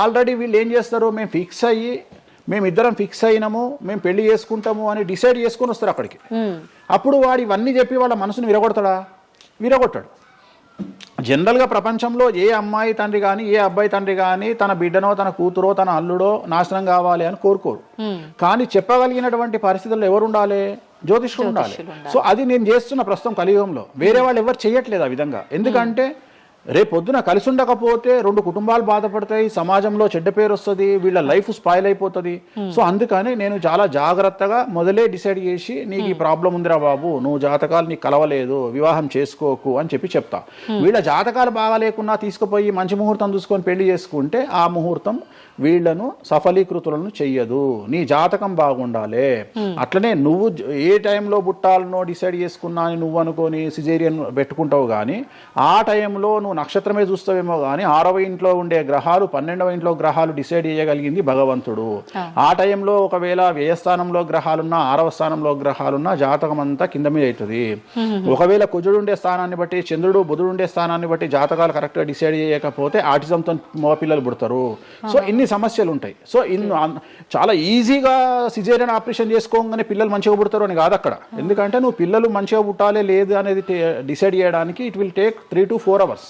ఆల్రెడీ వీళ్ళు ఏం చేస్తారు, మేమిద్దరం ఫిక్స్ అయినాము, మేము పెళ్లి చేసుకుంటాము అని డిసైడ్ చేసుకొని వస్తారు అక్కడికి. అప్పుడు వాడు ఇవన్నీ చెప్పి వాళ్ళ మనసును విరగొడతాడా? విరగొట్టాడు. జనరల్గా ప్రపంచంలో ఏ అమ్మాయి తండ్రి కానీ ఏ అబ్బాయి తండ్రి కానీ తన బిడ్డనో తన కూతురో తన అల్లుడో నాశనం కావాలి అని కోరుకోరు. కానీ చెప్పగలిగినటువంటి పరిస్థితుల్లో ఎవరు ఉండాలి? జ్యోతిష్కుడు ఉండాలి. సో అది నేను చేస్తున్న ప్రస్తుతం కలియుగంలో. వేరే వాళ్ళు ఎవరు చేయట్లేదు ఆ విధంగా. ఎందుకంటే రేపొద్దున కలిసి ఉండకపోతే 2 కుటుంబాలు బాధపడతాయి, సమాజంలో చెడ్డ పేరు వస్తుంది, వీళ్ళ లైఫ్ స్పాయిల్ అయిపోతుంది. సో అందుకని నేను చాలా జాగ్రత్తగా మొదలే డిసైడ్ చేసి, నీకు ఈ ప్రాబ్లం ఉందిరా బాబు, నువ్వు జాతకాలు నీకు కలవలేదు, వివాహం చేసుకోకు అని చెప్తా. వీళ్ళ జాతకాలు బాగా లేకున్నా తీసుకుపోయి మంచి ముహూర్తం చూసుకొని పెళ్లి చేసుకుంటే ఆ ముహూర్తం వీళ్లను సఫలీకృతులను చెయ్యదు. నీ జాతకం బాగుండాలి. అట్లనే నువ్వు ఏ టైంలో పుట్టాలనో డిసైడ్ చేసుకున్నా అని నువ్వు అనుకొని సిజేరియన్ పెట్టుకుంటావు. కానీ ఆ టైంలో నువ్వు నక్షత్రమే చూస్తావేమో కానీ 6వ ఇంట్లో ఉండే గ్రహాలు 12వ ఇంట్లో గ్రహాలు డిసైడ్ చేయగలిగింది భగవంతుడు. ఆ టైంలో ఒకవేళ వ్యయస్థానంలో గ్రహాలున్నా 6వ స్థానంలో గ్రహాలున్నా జాతకం అంతా కింద మీద అవుతుంది. ఒకవేళ కుజుడు ఉండే స్థానాన్ని బట్టి, చంద్రుడు బుధుడు ఉండే స్థానాన్ని బట్టి జాతకాలు కరెక్ట్గా డిసైడ్ చేయకపోతే ఆటిజంతో మగపిల్లలు పుడతారు. సో ఇన్ని సమస్యలు ఉంటాయి. సో చాలా ఈజీగా సిజేరియన్ ఆపరేషన్ చేసుకోగానే పిల్లలు మంచిగా పుడతారు అని కాదు అక్కడ. ఎందుకంటే నువ్వు పిల్లలు మంచిగా పుట్టాలి లేదు అనేది డిసైడ్ చేయడానికి it will take 3 to 4 hours.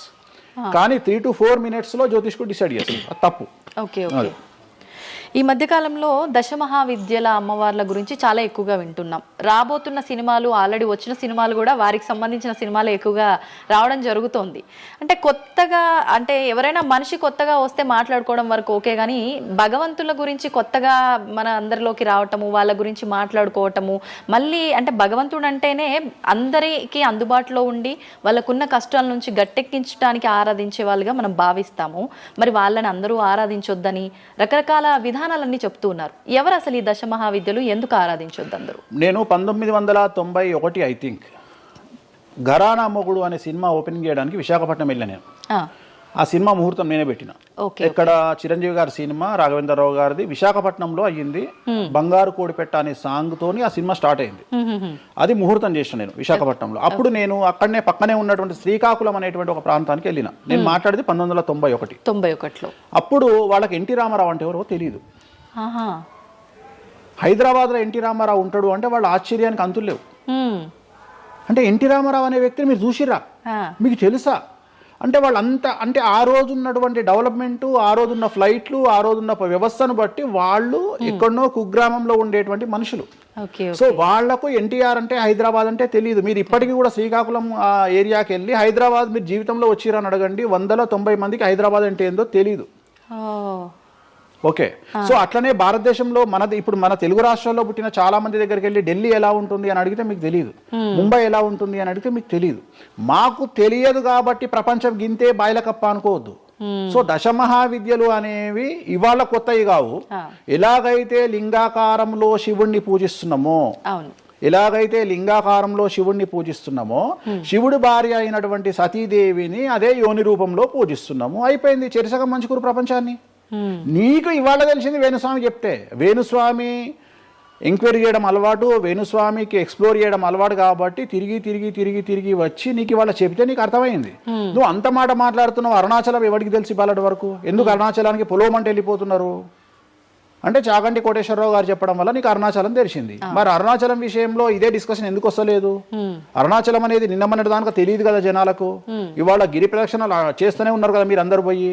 కానీ 3 to 4 minutes లో జ్యోతిష్కుడు డిసైడ్ చేస్తుంది. అది తప్పు. ఈ మధ్యకాలంలో దశమహావిద్యల అమ్మవార్ల గురించి చాలా ఎక్కువగా వింటున్నాం. రాబోతున్న సినిమాలు, ఆల్రెడీ వచ్చిన సినిమాలు కూడా వారికి సంబంధించిన సినిమాలు ఎక్కువగా రావడం జరుగుతోంది. అంటే కొత్తగా, అంటే ఎవరైనా మనిషి కొత్తగా వస్తే మాట్లాడుకోవడం వరకు ఓకే, కానీ భగవంతుల గురించి కొత్తగా మన అందరిలోకి రావటము, వాళ్ళ గురించి మాట్లాడుకోవటము, మళ్ళీ అంటే భగవంతుడు అంటేనే అందరికీ అందుబాటులో ఉండి వాళ్ళకున్న కష్టాల నుంచి గట్టెక్కించడానికి ఆరాధించే వాళ్ళుగా మనం భావిస్తాము. మరి వాళ్ళని అందరూ ఆరాధించొద్దని రకరకాల విధానాలన్నీ చెప్తూ ఉన్నారు. ఎవరు అసలు ఈ దశమహావిద్యలు, ఎందుకు ఆరాధించొద్దు అందరూ? నేను 1991 ఐ థింక్ ఘరానా మొగుడు అనే సినిమా ఓపెనింగ్ చేయడానికి విశాఖపట్నం వెళ్ళాను నేను. ఆ సినిమా ముహూర్తం నేనే పెట్టిన. ఇక్కడ చిరంజీవి గారి సినిమా, రాఘవేంద్రరావు గారిది విశాఖపట్నంలో అయ్యింది. బంగారు కోడిపెట్ట అనే సాంగ్ తోని ఆ సినిమా స్టార్ట్ అయింది. అది ముహూర్తం చేసిన నేను విశాఖపట్నంలో. అప్పుడు నేను అక్కడనే పక్కనే ఉన్నటువంటి శ్రీకాకుళం అనేటువంటి ఒక ప్రాంతానికి వెళ్ళిన. నేను మాట్లాడేది 1991. అప్పుడు వాళ్ళకి ఎన్టీ రామారావు అంటే ఎవరో తెలియదు. హైదరాబాద్లో ఎన్టీ రామారావు ఉంటాడు అంటే వాళ్ళ ఆశ్చర్యానికి అంతులు లేవు. అంటే ఎన్టీ రామారావు అనే వ్యక్తిని మీరు చూసిరా, మీకు తెలుసా అంటే వాళ్ళంతా, అంటే ఆ రోజు ఉన్నటువంటి డెవలప్మెంట్, ఆ రోజున్న ఫ్లైట్లు, ఆ రోజున్న వ్యవస్థను బట్టి వాళ్ళు ఎక్కడనో కుగ్రామంలో ఉండేటువంటి మనుషులు. సో వాళ్లకు ఎన్టీఆర్ అంటే హైదరాబాద్ అంటే తెలియదు. మీరు ఇప్పటికీ కూడా శ్రీకాకుళం ఆ ఏరియాకి వెళ్ళి హైదరాబాద్ మీరు జీవితంలో వచ్చిరని అడగండి, 190 మందికి హైదరాబాద్ అంటే ఏందో తెలియదు. ఓకే, సో అట్లనే భారతదేశంలో మనది ఇప్పుడు మన తెలుగు రాష్ట్రాల్లో పుట్టిన చాలా మంది దగ్గరికి వెళ్ళి ఢిల్లీ ఎలా ఉంటుంది అని అడిగితే మీకు తెలియదు, ముంబై ఎలా ఉంటుంది అని అడిగితే మీకు తెలియదు. మాకు తెలియదు కాబట్టి ప్రపంచం గింతే బాయిలకప్ప అనుకోవద్దు. సో దశమహావిద్యలు అనేవి ఇవాళ కొత్తవి కావు. ఎలాగైతే లింగాకారంలో శివుణ్ణి పూజిస్తున్నామో, శివుడి భార్య అయినటువంటి సతీదేవిని అదే యోని రూపంలో పూజిస్తున్నాము. అయిపోయింది, చెరిసగం మంచుకురు ప్రపంచాన్ని. నీకు ఇవాళ తెలిసింది వేణుస్వామి చెప్తే. వేణుస్వామి ఎంక్వైరీ చేయడం అలవాటు, వేణుస్వామికి ఎక్స్ప్లోర్ చేయడం అలవాటు కాబట్టి తిరిగి వచ్చి నీకు ఇవాళ చెప్తే నీకు అర్థమైంది. నువ్వు అంత మాట మాట్లాడుతున్నావు. అరుణాచలం ఎవరికి తెలిసి బాలటి వరకు? ఎందుకు అరుణాచలానికి పొలోమంటే వెళ్ళిపోతున్నారు అంటే చాగంటి కోటేశ్వరరావు గారు చెప్పడం వల్ల నీకు అరుణాచలం తెలిసింది. మరి అరుణాచలం విషయంలో ఇదే డిస్కషన్ ఎందుకు వస్తలేదు? అరుణాచలం అనేది నిన్న మొన్నటి దానికి తెలియదు కదా జనాలకు. ఇవాళ గిరి ప్రదక్షిణలు చేస్తూనే ఉన్నారు కదా మీరు అందరు పోయి.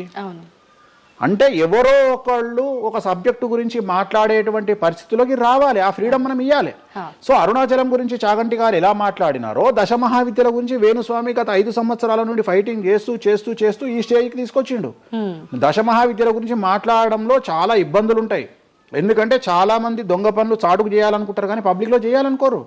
అంటే ఎవరో ఒకళ్ళు ఒక సబ్జెక్టు గురించి మాట్లాడేటువంటి పరిస్థితుల్లోకి రావాలి. ఆ ఫ్రీడమ్ మనం ఇవ్వాలి. సో అరుణాచలం గురించి చాగంటి గారు ఎలా మాట్లాడినారో దశమహావిద్యల గురించి వేణుస్వామి గత 5 సంవత్సరాల నుండి ఫైటింగ్ చేస్తూ ఈ స్టేజ్కి తీసుకొచ్చిండు. దశమహావిద్యల గురించి మాట్లాడడంలో చాలా ఇబ్బందులు ఉంటాయి. ఎందుకంటే చాలా మంది దొంగ పనులు చాటుకు చేయాలనుకుంటారు కానీ పబ్లిక్ లో చేయాలనుకోరు.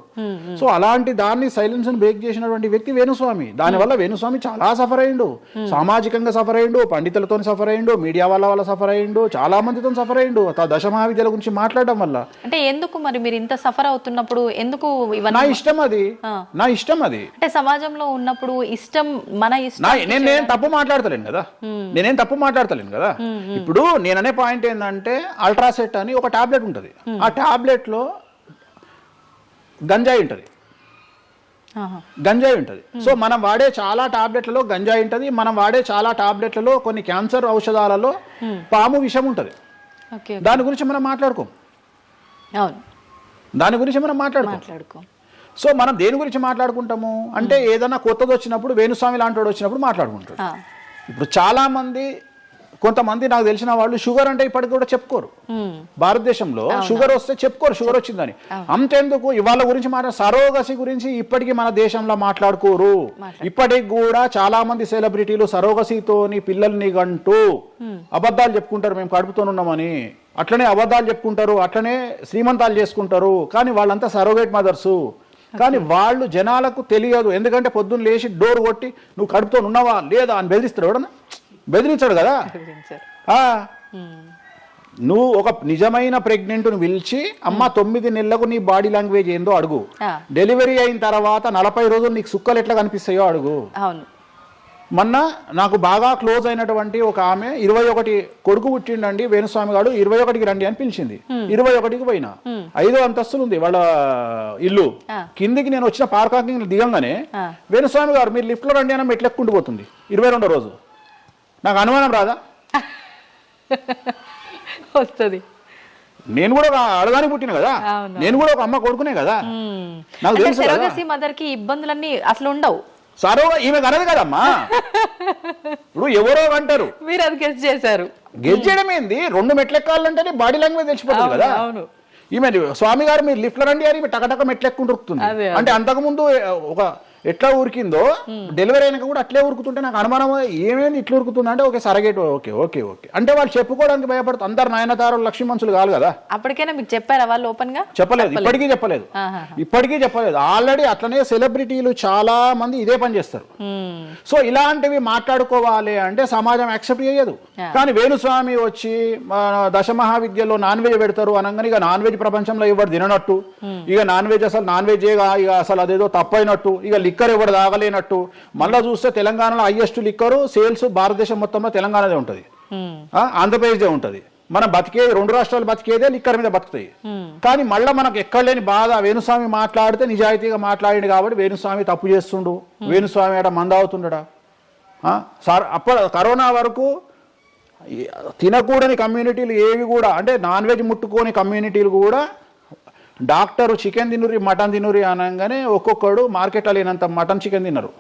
సో అలాంటి దాన్ని సైలెన్స్ బ్రేక్ చేసినటువంటి వ్యక్తి వేణుస్వామి. దానివల్ల వేణుస్వామి చాలా సఫర్ అయ్యిండు, సామాజికంగా సఫర్ అయ్యిండు, పండితులతో సఫర్ అయ్యిండు, మీడియా వల్ల సఫర్ అయ్యిండు, చాలా మందితో సఫర్ అయ్యిండు దశమహావిద్యల గురించి మాట్లాడడం వల్ల. అంటే ఎందుకు మరి మీరు ఇంత సఫర్ అవుతున్నప్పుడు ఎందుకు? నా ఇష్టం అది. అంటే సమాజంలో ఉన్నప్పుడు ఇష్టం, మన ఇష్టం. నేనేం తప్పు మాట్లాడతలేను కదా. ఇప్పుడు నేననే పాయింట్ ఏంటంటే అల్ట్రాసెట్ అని ఒక టాబ్లెట్ ఉంటుంది. ఆ టాబ్లెట్ లో గంజాయి ఉంటుంది. సో మనం వాడే చాలా టాబ్లెట్లలో గంజాయి ఉంటుంది. మనం వాడే చాలా టాబ్లెట్లలో కొన్ని క్యాన్సర్ ఔషధాలలో పాము విషం ఉంటుంది. దాని గురించి మనం మాట్లాడుకోం. సో మనం దేని గురించి మాట్లాడుకుంటాము అంటే ఏదైనా కొత్తది వచ్చినప్పుడు, వేణుస్వామి లాంటి వాడు వచ్చినప్పుడు మాట్లాడుకుంటాడు. ఇప్పుడు చాలా మంది, కొంతమంది నాకు తెలిసిన వాళ్ళు షుగర్ అంటే ఇప్పటికి కూడా చెప్పుకోరు. భారతదేశంలో షుగర్ వస్తే చెప్పుకోరు షుగర్ వచ్చిందని. అంతెందుకు ఇవాళ గురించి సరోగసి గురించి ఇప్పటికీ మన దేశంలో మాట్లాడుకోరు. ఇప్పటికి కూడా చాలా మంది సెలబ్రిటీలు సరోగసితోని పిల్లల్ని గంటూ అబద్ధాలు చెప్పుకుంటారు, మేము కడుపుతోనున్నామని. అట్లనే అబద్ధాలు చెప్పుకుంటారు, అట్లనే శ్రీమంతాలు చేసుకుంటారు. కానీ వాళ్ళంతా సరోగేట్ మదర్సు. కానీ వాళ్ళు జనాలకు తెలియదు. ఎందుకంటే పొద్దున్న లేచి డోర్ కొట్టి నువ్వు కడుపుతో ఉన్నావా లేదా అని బెదిరిస్తాడు. ఎవడన్నా బెదిరించాడు కదా. నువ్వు ఒక నిజమైన ప్రెగ్నెంట్ను పిలిచి అమ్మ 9 నెలలకు నీ బాడీ లాంగ్వేజ్ ఏందో అడుగు. డెలివరీ అయిన తర్వాత 40 రోజులు నీకు సుక్కలు ఎట్లా కనిపిస్తాయో అడుగు. మొన్న నాకు బాగా క్లోజ్ అయినటువంటి ఒక ఆమె 21 కొడుకు పుట్టిండండి వేణుస్వామి గారు, 21కి రండి అని పిలిచింది. 21కి పోయినా. 5వ అంతస్తులు ఉంది వాళ్ళ ఇల్లు. కిందికి నేను వచ్చిన పార్కింగ్ దిగంగానే వేణుస్వామి గారు మీరు లిఫ్ట్ లో రండి అని మెట్లెక్కుంటూ పోతుంది. 22వ రోజు. నాకు అనుమానం రాదా? వస్తుంది. నేను కూడా ఒక ఆడదానికి పుట్టిన కదా, నేను కూడా ఒక అమ్మ కొడుకునే కదా. నాకు తెలుసు మదర్ కి ఇబ్బందులన్నీ అసలు ఉండవు. సరో ఈమె కనదు కదమ్మా. ఇప్పుడు ఎవరో అంటారు, మీరు అది గెస్ చేశారు. గెస్ చేయడం ఏంది, 2 మెట్లు ఎక్కాలంటేనే బాడీ లాంగ్వేజ్ తెలిసిపోతుంది కదా. అవును. ఈమె స్వామి గారు మీరు లిఫ్ట్లో రండి అని టకటక మెట్లు ఎక్కుంటూ ఉరుకుతుంది. అంటే అంతకుముందు ఒక ఎట్లా ఉరికిందో డెలివరీ అయినాక కూడా అట్లే ఉరుకుతుంటే నాకు అనుమానం, ఏమేమి ఇట్లా ఉరుకుతుంది అంటే okay surrogate okay okay okay అంటే వాళ్ళు చెప్పుకోవడానికి భయపడుతుంది. అందరు నయనతారలు లక్ష్మీ మనుషులు కాదు కదా. అప్పటికైనా మీకు చెప్పారా వాళ్ళు ఓపెన్ గా? చెప్పలేదు, ఇప్పటికీ చెప్పలేదు. ఇప్పటికీ చెప్పలేదు. ఆల్రెడీ అట్లనే సెలబ్రిటీలు చాలా మంది ఇదే పని చేస్తారు. సో ఇలాంటివి మాట్లాడుకోవాలి అంటే సమాజం యాక్సెప్ట్ చేయదు. కానీ వేణుస్వామి వచ్చి దశమహావిద్యలో నాన్ వెజ్ పెడతారు అనగానే ఇక నాన్ వెజ్ ప్రపంచంలో ఎవరు తిననట్టు, ఇక నాన్ వెజ్ అసలు నాన్ వెజ్ ఇక అసలు అదేదో తప్పైనట్టు, ఇక లిక్కర్ ఎవరు తాగలేనట్టు. మళ్ళా చూస్తే తెలంగాణలో హైయెస్ట్ లిక్కర్ సేల్స్ భారతదేశం మొత్తంలో తెలంగాణదే ఉంటుంది, ఆంధ్రప్రదేశ్ ఉంటుంది. మనం బతికేది 2 రాష్ట్రాలు బతికేదే లిక్కర్ మీద బతుకుతాయి. కానీ మళ్ళీ మనకు ఎక్కడ లేని బాధ, వేణుస్వామి మాట్లాడితే నిజాయితీగా మాట్లాడిండు కాబట్టి వేణుస్వామి తప్పు చేస్తుండు, వేణుస్వామి ఆడ మందావుతుండడా. సార్ అప్పుడు కరోనా వరకు తినకూడని కమ్యూనిటీలు ఏవి కూడా, అంటే నాన్ వెజ్ ముట్టుకోని కమ్యూనిటీలు కూడా డాక్టర్ చికెన్ తినురి మటన్ తినురి అనగానే ఒక్కొక్కడు మార్కెట్లో లేనంత మటన్ చికెన్ తిన్నారు.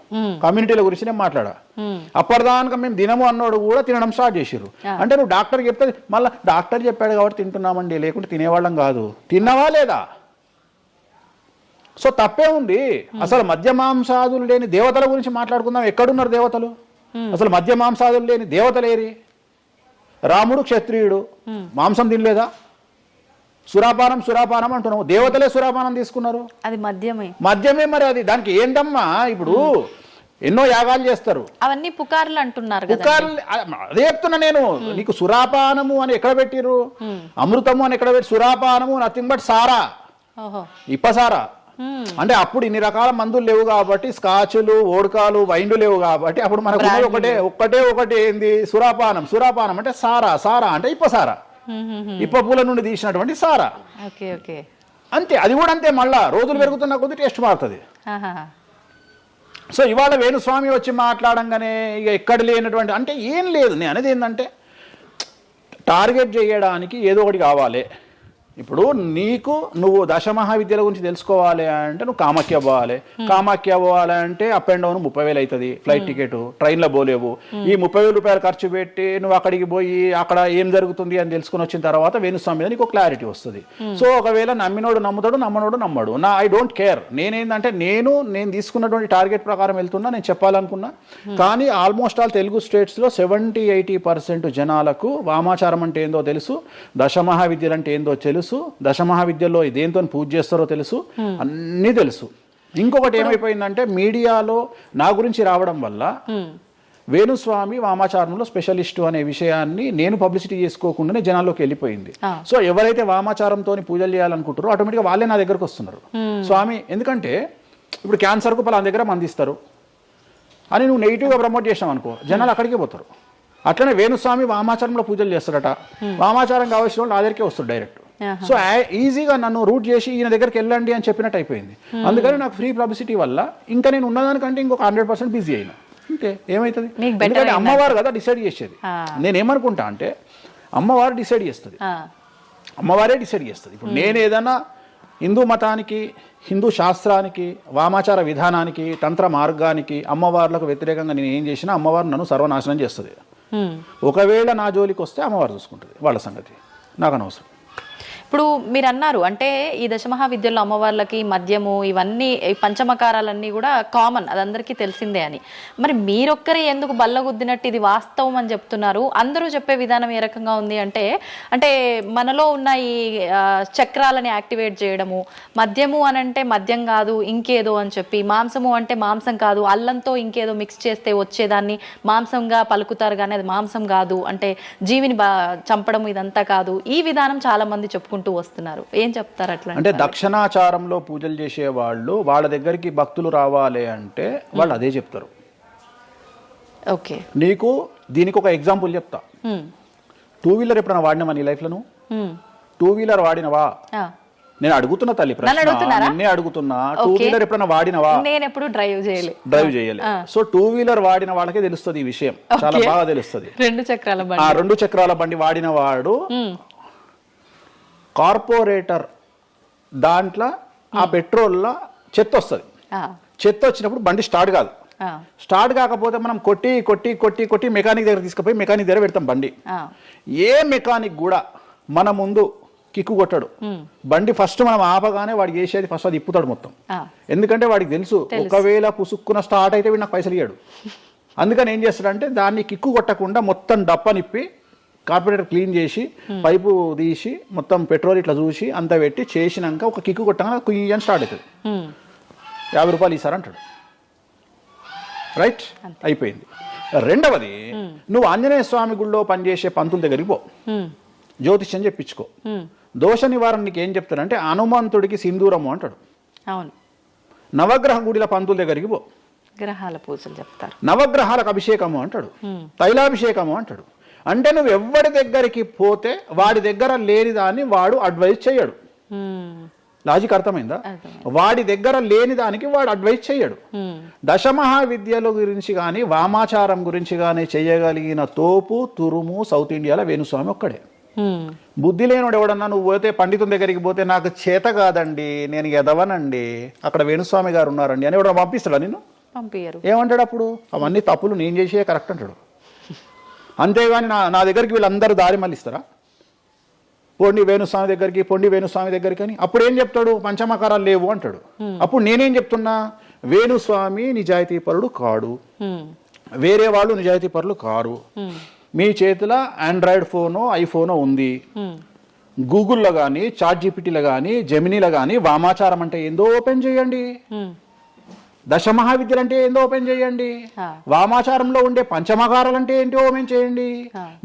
కమ్యూనిటీల గురించి నేను మాట్లాడా. అప్పటిదాకా మేము తినము అన్నోడు కూడా తినడం స్టార్ట్ చేసారు. అంటే నువ్వు డాక్టర్ చెప్తే మళ్ళీ డాక్టర్ చెప్పాడు కాబట్టి తింటున్నామండి, లేకుంటే తినేవాళ్ళం కాదు. తిన్నవా లేదా? సో తప్పే ఉంది. అసలు మద్య మాంసాదులు లేని దేవతల గురించి మాట్లాడుకుందాం. ఎక్కడున్నారు దేవతలు? అసలు మద్య మాంసాదులు లేని దేవతలేరి? రాముడు క్షత్రియుడు, మాంసం తినలేదా? సురాపానం అంటున్నావు, దేవతలే సురాపానం తీసుకున్నారు. అది మద్యమే మరి అది దానికి ఏంటమ్మా? ఇప్పుడు ఎన్నో యాగాలు చేస్తారు, అవన్నీ పుకార్లు అంటున్నారు. పుకార్లు అదే చెప్తున్నా నేను నీకు. సురాపానము అని ఎక్కడ పెట్టిరు? అమృతము అని ఎక్కడ పెట్టి? సురాపానము నథింగ్ బట్ సారా, ఇప్పసారా. అంటే అప్పుడు ఇన్ని రకాల మందులు లేవు కాబట్టి, స్కాచ్లు ఓడకాలు వైండ్లు లేవు కాబట్టి అప్పుడు మనకు ఒకటే ఏంది? సురాపానం అంటే సారా అంటే ఇప్పసారా, ఇప్ప పూల నుండి తీసినటువంటి సారా. అంతే, అది కూడా అంతే. మళ్ళా రోజులు పెరుగుతున్న కొద్ది టేస్ట్ మారుతుంది. సో ఇవాళ వేణుస్వామి వచ్చి మాట్లాడంగానే ఇక ఎక్కడ లేనటువంటి, అంటే ఏం లేదు. నేను అనేది ఏంటంటే టార్గెట్ చేయడానికి ఏదో ఒకటి కావాలి. ఇప్పుడు నువ్వు దశమహావిద్యల గురించి తెలుసుకోవాలి అంటే నువ్వు కామాఖ్య పోవాలి అంటే అప్ అండ్ డౌన్ 30,000 అవుతుంది ఫ్లైట్ టికెట్, ట్రైన్లో పోలేవు. ఈ 30,000 రూపాయలు ఖర్చు పెట్టి నువ్వు అక్కడికి పోయి అక్కడ ఏం జరుగుతుంది అని తెలుసుకుని వచ్చిన తర్వాత వేణుస్వామి మీద నీకు క్లారిటీ వస్తుంది. సో ఒకవేళ నమ్మినోడు నమ్ముతాడు, నమ్మనోడు నమ్మడు. I don't care. నేనేంటంటే నేను తీసుకున్నటువంటి టార్గెట్ ప్రకారం వెళ్తున్నా, నేను చెప్పాలనుకున్నా. కానీ ఆల్మోస్ట్ ఆల్ తెలుగు స్టేట్స్లో 70-80% జనాలకు వామాచారం అంటే ఏందో తెలుసు, దశమహావిద్యలు అంటే ఏందో తెలుసు, దశమహావిద్యలో దేంతో పూజ చేస్తారో తెలుసు, అన్నీ తెలుసు. ఇంకొకటి ఏమైపోయిందంటే మీడియాలో నా గురించి రావడం వల్ల వేణుస్వామి వామాచారంలో స్పెషలిస్టు అనే విషయాన్ని నేను పబ్లిసిటీ చేసుకోకుండానే జనాల్లోకి వెళ్ళిపోయింది. సో ఎవరైతే వామాచారంతో పూజలు చేయాలనుకుంటారో ఆటోమేటిక్గా వాళ్ళే నా దగ్గరకు వస్తున్నారు. స్వామి, ఎందుకంటే ఇప్పుడు క్యాన్సర్కు పలానా దగ్గర మందిస్తారు అని నువ్వు నెగిటివ్గా ప్రమోట్ చేసావు అనుకో, జనాలు అక్కడికే పోతారు. అట్లనే వేణుస్వామి వామాచారంలో పూజలు చేస్తాడట, వామాచారం కావాల్సిన వాళ్ళు నా దగ్గరికే వస్తారు డైరెక్ట్. సో ఈజీగా నన్ను రూట్ చేసి ఈయన దగ్గరికి వెళ్ళండి అని చెప్పినట్టు అయిపోయింది. అందుకని నాకు ఫ్రీ పబ్లిసిటీ వల్ల ఇంకా నేను ఉన్నదానికంటే ఇంకొక 100% బిజీ అయినా. అంటే ఏమవుతుంది? ఎందుకంటే అమ్మవారు కదా డిసైడ్ చేసేది. నేనేమనుకుంటా అంటే అమ్మవారు డిసైడ్ చేస్తుంది, అమ్మవారే డిసైడ్ చేస్తుంది. ఇప్పుడు నేను ఏదైనా హిందూ మతానికి, హిందూ శాస్త్రానికి, వామాచార విధానానికి, తంత్ర మార్గానికి, అమ్మవార్లకు వ్యతిరేకంగా నేను ఏం చేసినా అమ్మవారు నన్ను సర్వనాశనం చేస్తుంది. ఒకవేళ నా జోలికి వస్తే అమ్మవారు చూసుకుంటుంది, వాళ్ళ సంగతి నాకు అనవసరం. ఇప్పుడు మీరు అన్నారు అంటే ఈ దశమహావిద్యల్లో అమ్మవార్లకి మద్యము ఇవన్నీ పంచమకారాలన్నీ కూడా కామన్, అది అందరికీ తెలిసిందే అని. మరి మీరొక్కరే ఎందుకు బల్లగుద్దినట్టు ఇది వాస్తవం అని చెప్తున్నారు? అందరూ చెప్పే విధానం ఏ రకంగా ఉంది అంటే మనలో ఉన్న ఈ చక్రాలని యాక్టివేట్ చేయడము, మద్యము అని అంటే మద్యం కాదు ఇంకేదో అని చెప్పి, మాంసము అంటే మాంసం కాదు అల్లంతో ఇంకేదో మిక్స్ చేస్తే వచ్చేదాన్ని మాంసంగా పలుకుతారు కానీ అది మాంసం కాదు, అంటే జీవిని చంపడం ఇదంతా కాదు. ఈ విధానం చాలా మంది చెప్పుకుంటారు వస్తున్నారు. ఏం చెప్తారు అట్లా? అంటే దక్షిణాచారంలో పూజలు చేసే వాళ్ళు వాళ్ళ దగ్గరికి భక్తులు రావాలి అంటే వాళ్ళు అదే చెప్తారు. ఓకే, నీకు దీనికి ఒక ఎగ్జాంపుల్ చెప్తా. 2 వీలర్ ఎప్పుడైనా వాడినావా నీ లైఫ్ లో? 2 వీలర్ వాడినవా? నేను అడుగుతున్నా తల్లి ప్రశ్న, నిన్నే అడుగుతున్నా. 2 వీలర్ ఎప్పుడైనా వాడినవా? నేను ఎప్పుడు డ్రైవ్ చేయలే. సో 2 వీలర్ వాడిన వాళ్ళకే తెలుస్తుంది ఈ విషయం, చాలా బాగా తెలుస్తుంది. 2 చక్రాల బండి వాడిన వాడు కార్పొరేటర్ దాంట్లో ఆ పెట్రోల్లో చెత్త వస్తుంది. చెత్త వచ్చినప్పుడు బండి స్టార్ట్ కాదు, స్టార్ట్ కాకపోతే మనం కొట్టి కొట్టి కొట్టి కొట్టి మెకానిక్ దగ్గర తీసుకుపోయి మెకానిక్ దగ్గర పెడతాం బండి. ఏ మెకానిక్ కూడా మన ముందు కిక్కు కొట్టాడు. బండి ఫస్ట్ మనం ఆపగానే వాడు చేసేది ఫస్ట్ అది ఇప్పుతాడు మొత్తం. ఎందుకంటే వాడికి తెలుసు ఒకవేళ పుసుక్కున స్టార్ట్ అయితే వీడు నాకు పైసలు ఇయ్యాడు. అందుకని ఏం చేస్తాడంటే దాన్ని కిక్కు కొట్టకుండా మొత్తం డప్పనిప్పి కార్పొరేటర్ క్లీన్ చేసి పైపు తీసి మొత్తం పెట్రోల్ ఇట్లా చూసి అంత పెట్టి చేసినాక ఒక కిక్కు కొట్టగానే కుయ్యి అని స్టార్ట్ అవుతుంది. 50 రూపాయలు ఇస్తారు అంటాడు. రైట్, అయిపోయింది. రెండవది, నువ్వు ఆంజనేయ స్వామి గుళ్ళో పనిచేసే పంతుల దగ్గరికి పో, జ్యోతిష్యం చెప్పించుకో. దోష నివారణ నీకు ఏం చెప్తాడంటే హనుమంతుడికి సింధూరము అంటాడు. అవును. నవగ్రహ గుడిల పంతుల దగ్గరికి పో, గ్రహాల పూజలు చెప్తారు. నవగ్రహాలకు అభిషేకము అంటాడు, తైలాభిషేకము అంటాడు. అంటే నువ్వు ఎవరి దగ్గరికి పోతే వాడి దగ్గర లేని దాన్ని వాడు అడ్వైజ్ చేయడు. లాజిక్ అర్థమైందా? వాడి దగ్గర లేని దానికి వాడు అడ్వైజ్ చేయడు. దశమహావిద్యల గురించి కానీ వామాచారం గురించి కానీ చేయగలిగిన తోపు తురుము సౌత్ ఇండియాలో వేణుస్వామి ఒక్కడే. బుద్ధి లేనివాడు ఎవడన్నా నువ్వు పోతే పండితుని దగ్గరికి పోతే నాకు చేత కాదండి, నేను ఎదవనండి, అక్కడ వేణుస్వామి గారు ఉన్నారండి అని ఎవడన్నా పంపిస్తాడా నిన్ను? పంపించరు. ఏమంటాడు అప్పుడు? అవన్నీ తప్పులు నేను చేసే కరెక్ట్ అంటాడు. అంతేగాని నా దగ్గరికి వీళ్ళందరూ దారి మళ్ళిస్తారా? పొండి వేణుస్వామి దగ్గరికి, పొండి వేణుస్వామి దగ్గరికి అని. అప్పుడు ఏం చెప్తాడు? పంచమకారాలు లేవు అంటాడు. అప్పుడు నేనేం చెప్తున్నా? వేణుస్వామి నిజాయితీ పరుడు కాడు, వేరే వాళ్ళు నిజాయితీ పరులు కారు. మీ చేతిలో ఆండ్రాయిడ్ ఫోనో ఐఫోనో ఉంది, గూగుల్లో కానీ చాట్ జీపీటీలో కానీ జెమినీలో కానీ వామాచారం అంటే ఏందో ఓపెన్ చేయండి, దశమహావిద్యలు అంటే ఏందో ఓపెన్ చేయండి, వామాచారంలో ఉండే పంచమకారాలు అంటే ఏంటో ఓపెన్ చేయండి.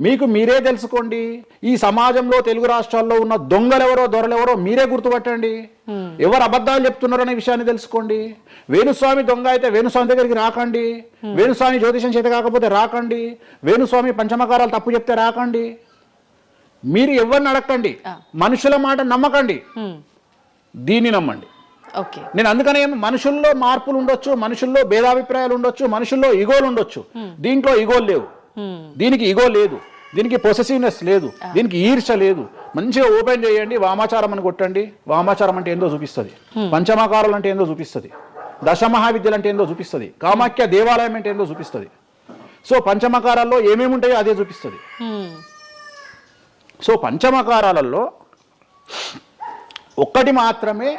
మీకు మీరే తెలుసుకోండి. ఈ సమాజంలో తెలుగు రాష్ట్రాల్లో ఉన్న దొంగలెవరో దొరలెవరో మీరే గుర్తుపట్టండి. ఎవరు అబద్ధాలు చెప్తున్నారో అనే విషయాన్ని తెలుసుకోండి. వేణుస్వామి దొంగ అయితే వేణుస్వామి దగ్గరికి రాకండి, వేణుస్వామి జ్యోతిషం చేత కాకపోతే రాకండి, వేణుస్వామి పంచమకారాలు తప్పు చెప్తే రాకండి. మీరు ఎవరిని అడగండి, మనుషుల మాట నమ్మకండి, దీన్ని నమ్మండి. నేను అందుకనే మనుషుల్లో మార్పులు ఉండొచ్చు, మనుషుల్లో భేదాభిప్రాయాలు ఉండొచ్చు, మనుషుల్లో ఈగోలు ఉండొచ్చు. దీంట్లో ఈగోలు లేవు, దీనికి ఈగో లేదు, దీనికి పొసెసివ్నెస్ లేదు, దీనికి ఈర్ష లేదు. మంచిగా ఓపెన్ చేయండి, వామాచారం అని కొట్టండి. వామాచారం అంటే ఏందో చూపిస్తుంది, పంచమకారాలు అంటే ఏందో చూపిస్తుంది, దశమహావిద్యలు అంటే ఏందో చూపిస్తుంది, కామాఖ్య దేవాలయం అంటే ఏందో చూపిస్తుంది. సో పంచమకారాల్లో ఏమేమి ఉంటాయో అదే చూపిస్తుంది. సో పంచమకారాలలో ఒక్కటి మాత్రమే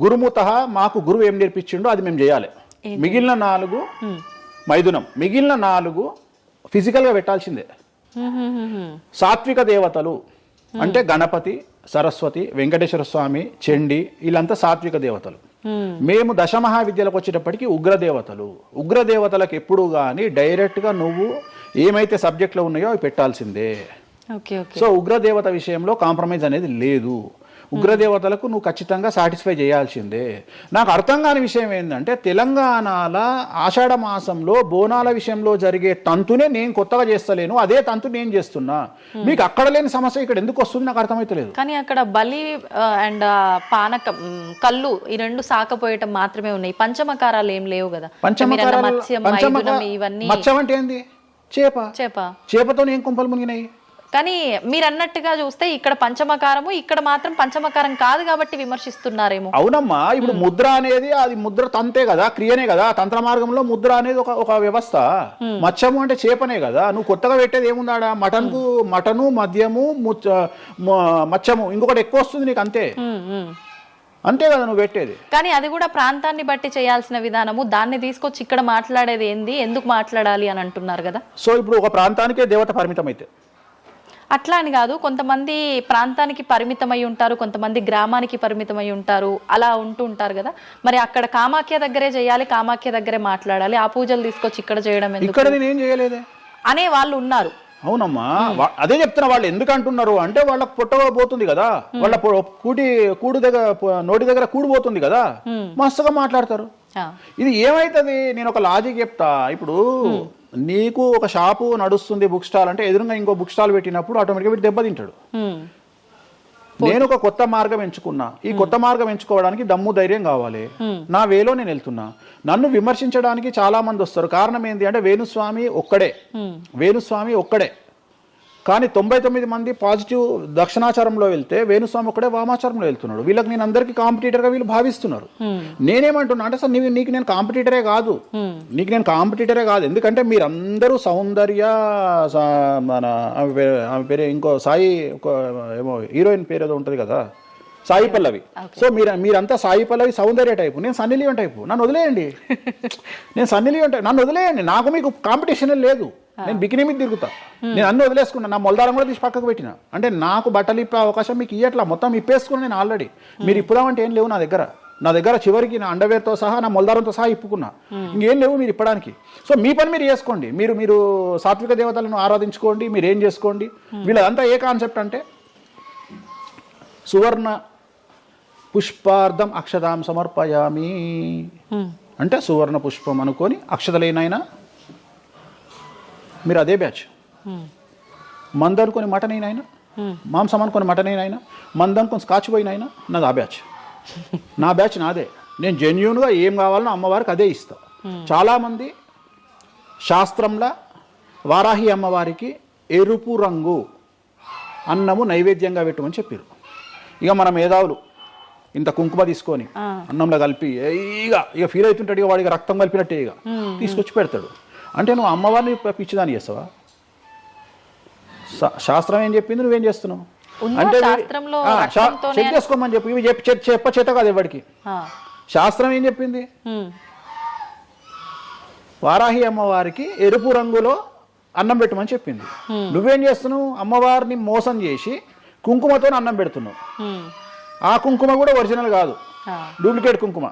గురుముత మాకు గురువు ఏం నేర్పించిండో అది మేము చేయాలి. మిగిలిన 4 మైథునం, మిగిలిన 4 ఫిజికల్గా పెట్టాల్సిందే. సాత్విక దేవతలు అంటే గణపతి, సరస్వతి, వెంకటేశ్వర స్వామి, చండి, వీళ్ళంతా సాత్విక దేవతలు. మేము దశమహావిద్యలకు వచ్చేటప్పటికి ఉగ్రదేవతలు. ఉగ్రదేవతలకు ఎప్పుడు కానీ డైరెక్ట్గా నువ్వు ఏమైతే సబ్జెక్ట్లో ఉన్నాయో అవి పెట్టాల్సిందే. సో ఉగ్రదేవత విషయంలో కాంప్రమైజ్ అనేది లేదు. ఉగ్రదేవతలకు నువ్వు ఖచ్చితంగా సాటిస్ఫై చేయాల్సిందే. నాకు అర్థం కాని విషయం ఏంటంటే తెలంగాణలో ఆషాఢ మాసంలో బోనాల విషయంలో జరిగే తంతునే నేను కొత్తగా చేస్తలేను, అదే తంతు నేను చేస్తున్నా. మీకు అక్కడ లేని సమస్య ఇక్కడ ఎందుకు వస్తుంది నాకు అర్థమైతలేదు. కానీ అక్కడ బలి అండ్ పానకం, కళ్ళు ఈ 2 సాకపోయటం మాత్రమే ఉన్నాయి. పంచమకారాలు ఏం లేవు కదా. మత్స్యం అంటే ఏంది? చేపతో ఏం కుంపలు మునిగినాయి. కానీ మీరు అన్నట్టుగా చూస్తే ఇక్కడ పంచమకారము, ఇక్కడ మాత్రం పంచమకారం కాదు కాబట్టి విమర్శిస్తున్నారేమో. అవునమ్మా, ఇప్పుడు ముద్ర అనేది అది ముద్ర తంతే కదా, క్రియనే కదా. తంత్ర మార్గంలో ముద్ర అనేది ఒక వ్యవస్థ. మత్స్యము అంటే చేపనే కదా. నువ్వు కొత్తగా పెట్టేది ఏముందాడా? మటను, మద్యము, మత్స్యము, ఇంకొకటి ఎక్కువ వస్తుంది నీకు, అంతే అంతే కదా నువ్వు పెట్టేది. కానీ అది కూడా ప్రాంతాన్ని బట్టి చేయాల్సిన విధానము. దాన్ని తీసుకొచ్చి ఇక్కడ మాట్లాడేది ఏంది, ఎందుకు మాట్లాడాలి అని అంటున్నారు కదా. సో ఇప్పుడు ఒక ప్రాంతానికే దేవత పరిమితం అయితే అట్లా అని కాదు, కొంతమంది ప్రాంతానికి పరిమితమై ఉంటారు, కొంతమంది గ్రామానికి పరిమితమై ఉంటారు, అలా ఉంటూ ఉంటారు కదా. మరి అక్కడ కామాఖ్య దగ్గరే చేయాలి, కామాఖ్య దగ్గరే మాట్లాడాలి, ఆ పూజలు తీసుకొచ్చి ఇక్కడ చేయడం ఎందుకు? ఇక్కడ నేనేం చేయలేదే అనే వాళ్ళు ఉన్నారు. అవునమ్మా, అదే చెప్తున్నా. వాళ్ళు ఎందుకు అంటున్నారు అంటే వాళ్ళకి పొట్టబోతుంది కదా, వాళ్ళ కూడు దగ్గర నోటి దగ్గర కూడిపోతుంది కదా, మస్తుగా మాట్లాడతారు. ఇది ఏమైతుంది? నేను ఒక లాజిక్ చెప్తా. ఇప్పుడు నీకు ఒక షాపు నడుస్తుంది, బుక్ స్టాల్ అంటే ఎదురుగా ఇంకో బుక్ స్టాల్ పెట్టినప్పుడు ఆటోమేటిక్గా వీటి దెబ్బతింటాడు. నేను ఒక కొత్త మార్గం ఎంచుకున్నా, ఈ కొత్త మార్గం ఎంచుకోవడానికి దమ్ము ధైర్యం కావాలి. నా వేలో నేను వెళ్తున్నా. నన్ను విమర్శించడానికి చాలా మంది వస్తారు. కారణం ఏంటి అంటే వేణుస్వామి ఒక్కడే, వేణుస్వామి ఒక్కడే. కానీ 99 మంది పాజిటివ్ దక్షిణాచారంలో వెళ్తే వేణుస్వామి ఒకడే వామాచారంలో వెళ్తున్నాడు. వీళ్ళకి నేను అందరికీ కాంపిటీటర్గా వీళ్ళు భావిస్తున్నారు. నేనేమంటున్నా అంటే సార్ నీకు నేను కాంపిటీటరే కాదు, ఎందుకంటే మీరందరూ సౌందర్య మన ఆమె పేరు ఇంకో సాయి ఏమో హీరోయిన్ పేరు ఏదో ఉంటుంది కదా, సాయి పల్లవి. సో మీరంతా సాయి పల్లవి సౌందర్య టైపు, నేను సన్నీ లియోన్ టైపు. నన్ను వదిలేయండి, నేను సన్నీ లియోన్ టైపు, నన్ను వదిలేయండి. నాకు మీకు కాంపిటీషన్ లేదు, నేను బికినీ మీద తిరుగుతా. నేను అన్ని వదిలేసుకున్నా, నా మొలదారం కూడా తీసి పక్కకు పెట్టిన. అంటే నాకు బట్టలు ఇప్పే అవకాశం మీకు ఇయ్యట్లా, మొత్తం ఇప్పేసుకున్నా నేను ఆల్రెడీ. మీరు ఇప్పుదామంటే ఏం లేవు నా దగ్గర చివరికి నా అండర్వేర్తో సహా నా మొలదారంతో సహా ఇప్పుకున్నా, ఇంకేం లేవు మీరు ఇప్పడానికి. సో మీ పని మీరు చేసుకోండి, మీరు సాత్విక దేవతలను ఆరాధించుకోండి, మీరు ఏం చేసుకోండి. వీళ్ళదంతా ఏ కాన్సెప్ట్ అంటే సువర్ణ పుష్పార్థం అక్షతాం సమర్పయామి అంటే సువర్ణ పుష్పం అనుకొని అక్షతలేనైనా మీరు అదే బ్యాచ్. మంద అనుకొని మటన్ అయినా, మాంసం అనుకొని మటన్ అయినా, మంద అనుకొని స్కాచ్ పోయినైనా నాది ఆ బ్యాచ్. నా బ్యాచ్ నాదే. నేను జెన్యూన్గా ఏం కావాలనో అమ్మవారికి అదే ఇస్తా. చాలామంది శాస్త్రంలో వారాహి అమ్మవారికి ఎరుపు రంగు అన్నము నైవేద్యంగా పెట్టమని చెప్పారు. ఇక మన మేధావులు ఇంత కుంకుమ తీసుకొని అన్నంలో కలిపి ఇక ఫీల్ అవుతుంటాడు, ఇక వాడికి రక్తం కలిపినట్టే ఇక తీసుకొచ్చి పెడతాడు. అంటే నువ్వు అమ్మవారిని పిచ్చిదాన్ని చేస్తావా? శాస్త్రం ఏం చెప్పింది, నువ్వేం చేస్తున్నావు అంటే చెక్ చేసుకోమని చెప్పి ఇవి చెప్ప చేత కాదు ఎవరికి. శాస్త్రం ఏం చెప్పింది, వారాహి అమ్మవారికి ఎరుపు రంగులో అన్నం పెట్టమని చెప్పింది. నువ్వేం చేస్తున్నావు, అమ్మవారిని మోసం చేసి కుంకుమతో అన్నం పెడుతున్నావు. ఆ కుంకుమ కూడా ఒరిజినల్ కాదు, డూప్లికేట్ కుంకుమ.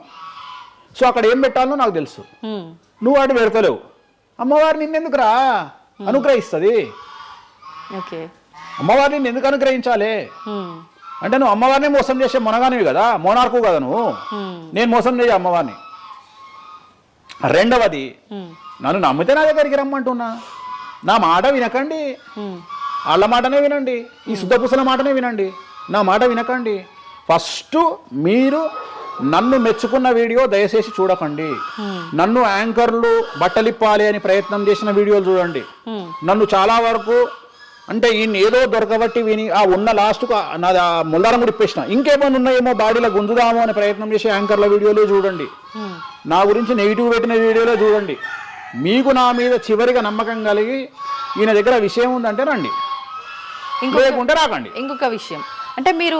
సో అక్కడ ఏం పెట్టాలనో నాకు తెలుసు, నువ్వు వాటి పెడతలేవు. అమ్మవారు నిన్నెందుకు అనుగ్రహిస్తుంది? అమ్మవారిని నిన్ను ఎందుకు అనుగ్రహించాలి అంటే నువ్వు అమ్మవారిని మోసం చేసే మొనగానివి కదా, మోనార్కు కదా నువ్వు. నేను మోసం చేయ అమ్మవారిని. రెండవది, నన్ను నమ్మితే నా దగ్గరికి రమ్మంటున్నా. నా మాట వినకండి, వాళ్ళ మాటనే వినండి, ఈ శుద్ధపూసల మాటనే వినండి, నా మాట వినకండి. ఫస్ట్ మీరు నన్ను మెచ్చుకున్న వీడియో దయచేసి చూడకండి. నన్ను యాంకర్లు బట్టలిప్పాలి అని ప్రయత్నం చేసిన వీడియోలు చూడండి. నన్ను చాలా వరకు అంటే ఈయన ఏదో దొరకబట్టి విని ఆ ఉన్న లాస్ట్కు నా ముల్లారం కూడా ఇప్పేసిన, ఇంకేమైనా ఉన్నాయేమో బాడీలో గుంజుదామో అని ప్రయత్నం చేసే యాంకర్ల వీడియోలు చూడండి. నా గురించి నెగిటివ్ పెట్టిన వీడియోలో చూడండి. మీకు నా మీద చివరిగా నమ్మకం కలిగి ఈయన దగ్గర విషయం ఉందంటే రండి, లేకుంటే రాకండి. ఇంకొక విషయం అంటే మీరు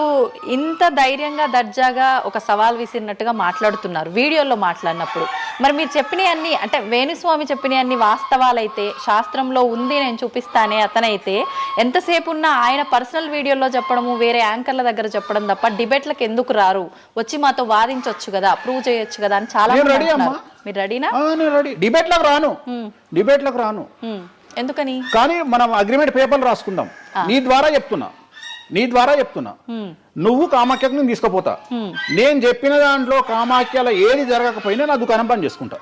ఇంత ధైర్యంగా దర్జాగా ఒక సవాల్ విసిరినట్టుగా మాట్లాడుతున్నారు వీడియోలో మాట్లాడినప్పుడు. మరి మీరు చెప్పినవన్నీ అంటే వేణుస్వామి చెప్పినవన్నీ వాస్తవాలైతే, శాస్త్రంలో ఉంది నేను చూపిస్తానే అతనైతే, ఎంతసేపు ఉన్నా ఆయన పర్సనల్ వీడియోలో చెప్పడము, వేరే యాంకర్ల దగ్గర చెప్పడం తప్ప డిబేట్లకు ఎందుకు రారు, వచ్చి మాతో వాదించవచ్చు కదా, ప్రూవ్ చేయొచ్చు కదా అని చాలా మంది. మీరు రెడీనా? డిబేట్లకు రాను. ఎందుకని? కానీ మనం అగ్రిమెంట్ పేపర్లు రాసుకుందాం. నీ ద్వారా చెప్తున్నా నువ్వు కామాఖ్యకు నేను తీసుకుపోతా. నేను చెప్పిన దాంట్లో కామాఖ్యలో ఏది జరగకపోయినా నా దుకాణం పని చేసుకుంటా.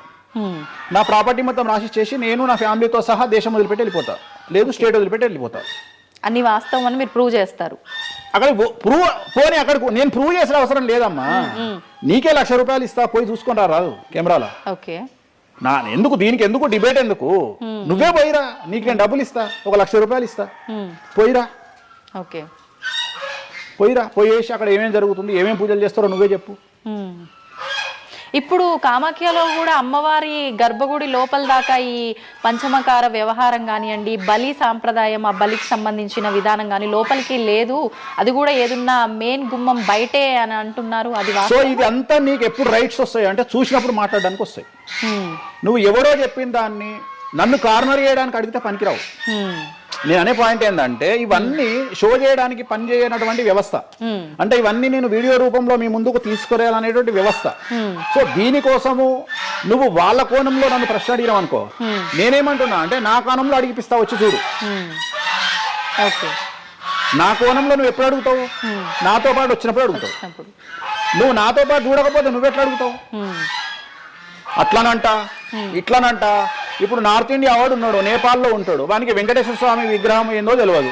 నా ప్రాపర్టీ మొత్తం రాసి చేసి నేను నా ఫ్యామిలీతో సహా దేశం వదిలిపెట్టి వెళ్ళిపోతా, లేదు స్టేట్ వదిలిపెట్టి వెళ్ళిపోతా. అన్ని వాస్తవం అని మీరు ప్రూవ్ చేస్తారు. అక్కడ పోనీ అక్కడికి నేను ప్రూవ్ చేసిన అవసరం లేదమ్మా. నీకే ₹1,00,000 ఇస్తా, పోయి చూసుకుంటా రాదు కెమెరాలో. ఓకే, ఎందుకు దీనికి ఎందుకు డిబేట్ ఎందుకు? నువ్వే పోయిరా, నీకు నేను డబ్బులు ఇస్తా, ₹1,00,000 ఇస్తా, పోయిరా. ఓకే, పోయేసి అక్కడ ఏమేమి జరుగుతుంది, ఏమేమి పూజలు చేస్తారో నువ్వే చెప్పు. ఇప్పుడు కామాఖ్యలో కూడా అమ్మవారి గర్భగుడి లోపల దాకా ఈ పంచమకార వ్యవహారం కానివ్వండి, బలి సాంప్రదాయం, ఆ బలికి సంబంధించిన విధానం కానీ లోపలికి లేదు, అది కూడా ఏదున్నా మెయిన్ గుమ్మం బయటే అని అంటున్నారు. అది సో ఇది అంతా నీకు ఎప్పుడు రైట్స్ వస్తాయి అంటే చూసినప్పుడు మాట్లాడడానికి వస్తాయి. నువ్వు ఎవరో చెప్పిన దాన్ని నన్ను కార్నర్ చేయడానికి అడిగితే పనికిరావు. నేను అనే పాయింట్ ఏంటంటే ఇవన్నీ షో చేయడానికి పని చేయనటువంటి వ్యవస్థ. అంటే ఇవన్నీ నేను వీడియో రూపంలో మీ ముందుకు తీసుకురాలనేటువంటి వ్యవస్థ. సో దీనికోసము నువ్వు వాళ్ళ కోణంలో నన్ను ప్రశ్న అడిగినావు అనుకో, నేనేమంటున్నా అంటే నా కోణంలో అడిగిపిస్తా, వచ్చి చూడు. నా కోణంలో నువ్వు ఎప్పుడు అడుగుతావు? నాతో పాటు వచ్చినప్పుడు అడుగుతావు. నువ్వు నాతో పాటు చూడకపోతే నువ్వెట్లా అడుగుతావు? అట్లనంట ఇట్లనంట. ఇప్పుడు నార్త్ ఇండియా వాడు ఉన్నాడు, నేపాల్లో ఉంటాడు, వానికి వెంకటేశ్వర స్వామి విగ్రహం ఏందో తెలియదు.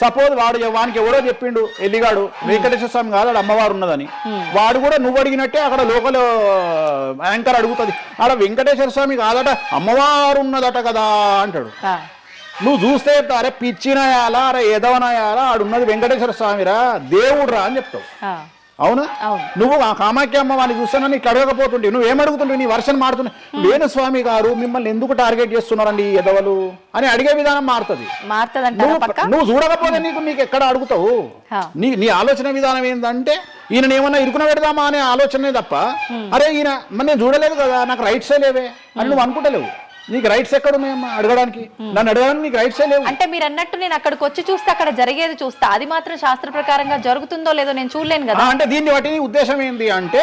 సపోజ్ వానికి ఎవరో చెప్పిండు ఎల్లిగాడు వెంకటేశ్వర స్వామి కాదు అమ్మవారు ఉన్నదని, వాడు కూడా నువ్వు అడిగినట్టే అక్కడ లోకల్ యాంకర్ అడుగుతుంది, ఆడ వెంకటేశ్వర స్వామి కాదట అమ్మవారు ఉన్నదట కదా అంటాడు. నువ్వు చూస్తే చెప్తావు, అరే పిచ్చినాయాలా, అరే ఎదవనాయాలా, ఆడున్నది వెంకటేశ్వర స్వామిరా, దేవుడు రా అని చెప్తావు. ఆ, అవునా? అవును. నువ్వు ఆ కామాఖ్యమ్మ వాడిని చూస్తానని ఇట్లా అడగకపోతుంటే నువ్వేం అడుగుతుంటే నీ వర్షన్ మారుతున్నావు. వేణుస్వామి గారు మిమ్మల్ని ఎందుకు టార్గెట్ చేస్తున్నారండి ఈ ఎదవలు అని అడిగే విధానం మారుతుంది. నువ్వు చూడకపోతే నీకు ఎక్కడ అడుగుతావు. నీ ఆలోచన విధానం ఏంటంటే ఈయన ఏమన్నా ఇరుకున పెడదామా అనే ఆలోచనే తప్ప, అరే ఈయన నేను చూడలేదు కదా, నాకు రైట్సే లేవే అని నువ్వు అనుకుంటలేవు. నీకు రైట్స్ ఎక్కడ ఉన్నాయమ్మా అడగడానికి? నన్ను అడగడానికి నీకు రైట్సే లేవు. అంటే మీరు అన్నట్టు నేను అక్కడికి వచ్చి చూస్తే అక్కడ జరిగేది చూస్తా, అది మాత్రం శాస్త్ర ప్రకారంగా జరుగుతుందో లేదో నేను చూడలేను కదా. అంటే దీన్ని బట్టి ఉద్దేశం ఏంటి అంటే,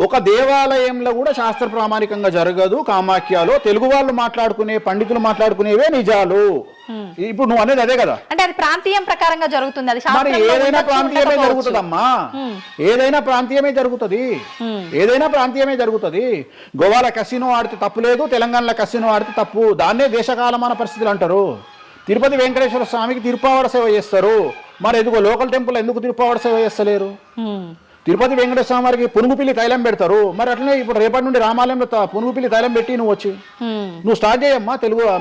ఒక దేవాలయంలో కూడా శాస్త్ర ప్రామాణికంగా జరగదు. కామాఖ్యలో తెలుగు వాళ్ళు మాట్లాడుకునే పండితులు మాట్లాడుకునేవే నిజాలు. ఇప్పుడు నువ్వు అనేది అదే కదా. అంటే అది ప్రాంతీయం ప్రకారంగా జరుగుతుంది. అది మరి ఏదైనా ప్రాంతీయమే జరుగుతుందమ్మా, ఏదైనా ప్రాంతీయమే జరుగుతుంది, ఏదైనా ప్రాంతీయమే జరుగుతుంది. గోవాల కసినో ఆడితే తప్పు లేదు, తెలంగాణలో కసినో ఆడితే తప్పు. దాన్నే దేశకాలమాన పరిస్థితులు అంటారు. తిరుపతి వెంకటేశ్వర స్వామికి తిరుపావడ సేవ చేస్తారు, మరి ఎదుగో లోకల్ టెంపుల్ ఎందుకు తిరుపావడ సేవ చేస్తలేరు? తిరుపతి వెంకటేశ్వర స్వామి వారికి పునుగుపిల్లి తైలం పెడతారు, మరి అట్లనే ఇప్పుడు రేపటి నుండి రామాలయంలో పునుగుపిల్లి తైలం పెట్టి నువ్వు వచ్చి నువ్వు స్టార్ట్ చేయమ్మా.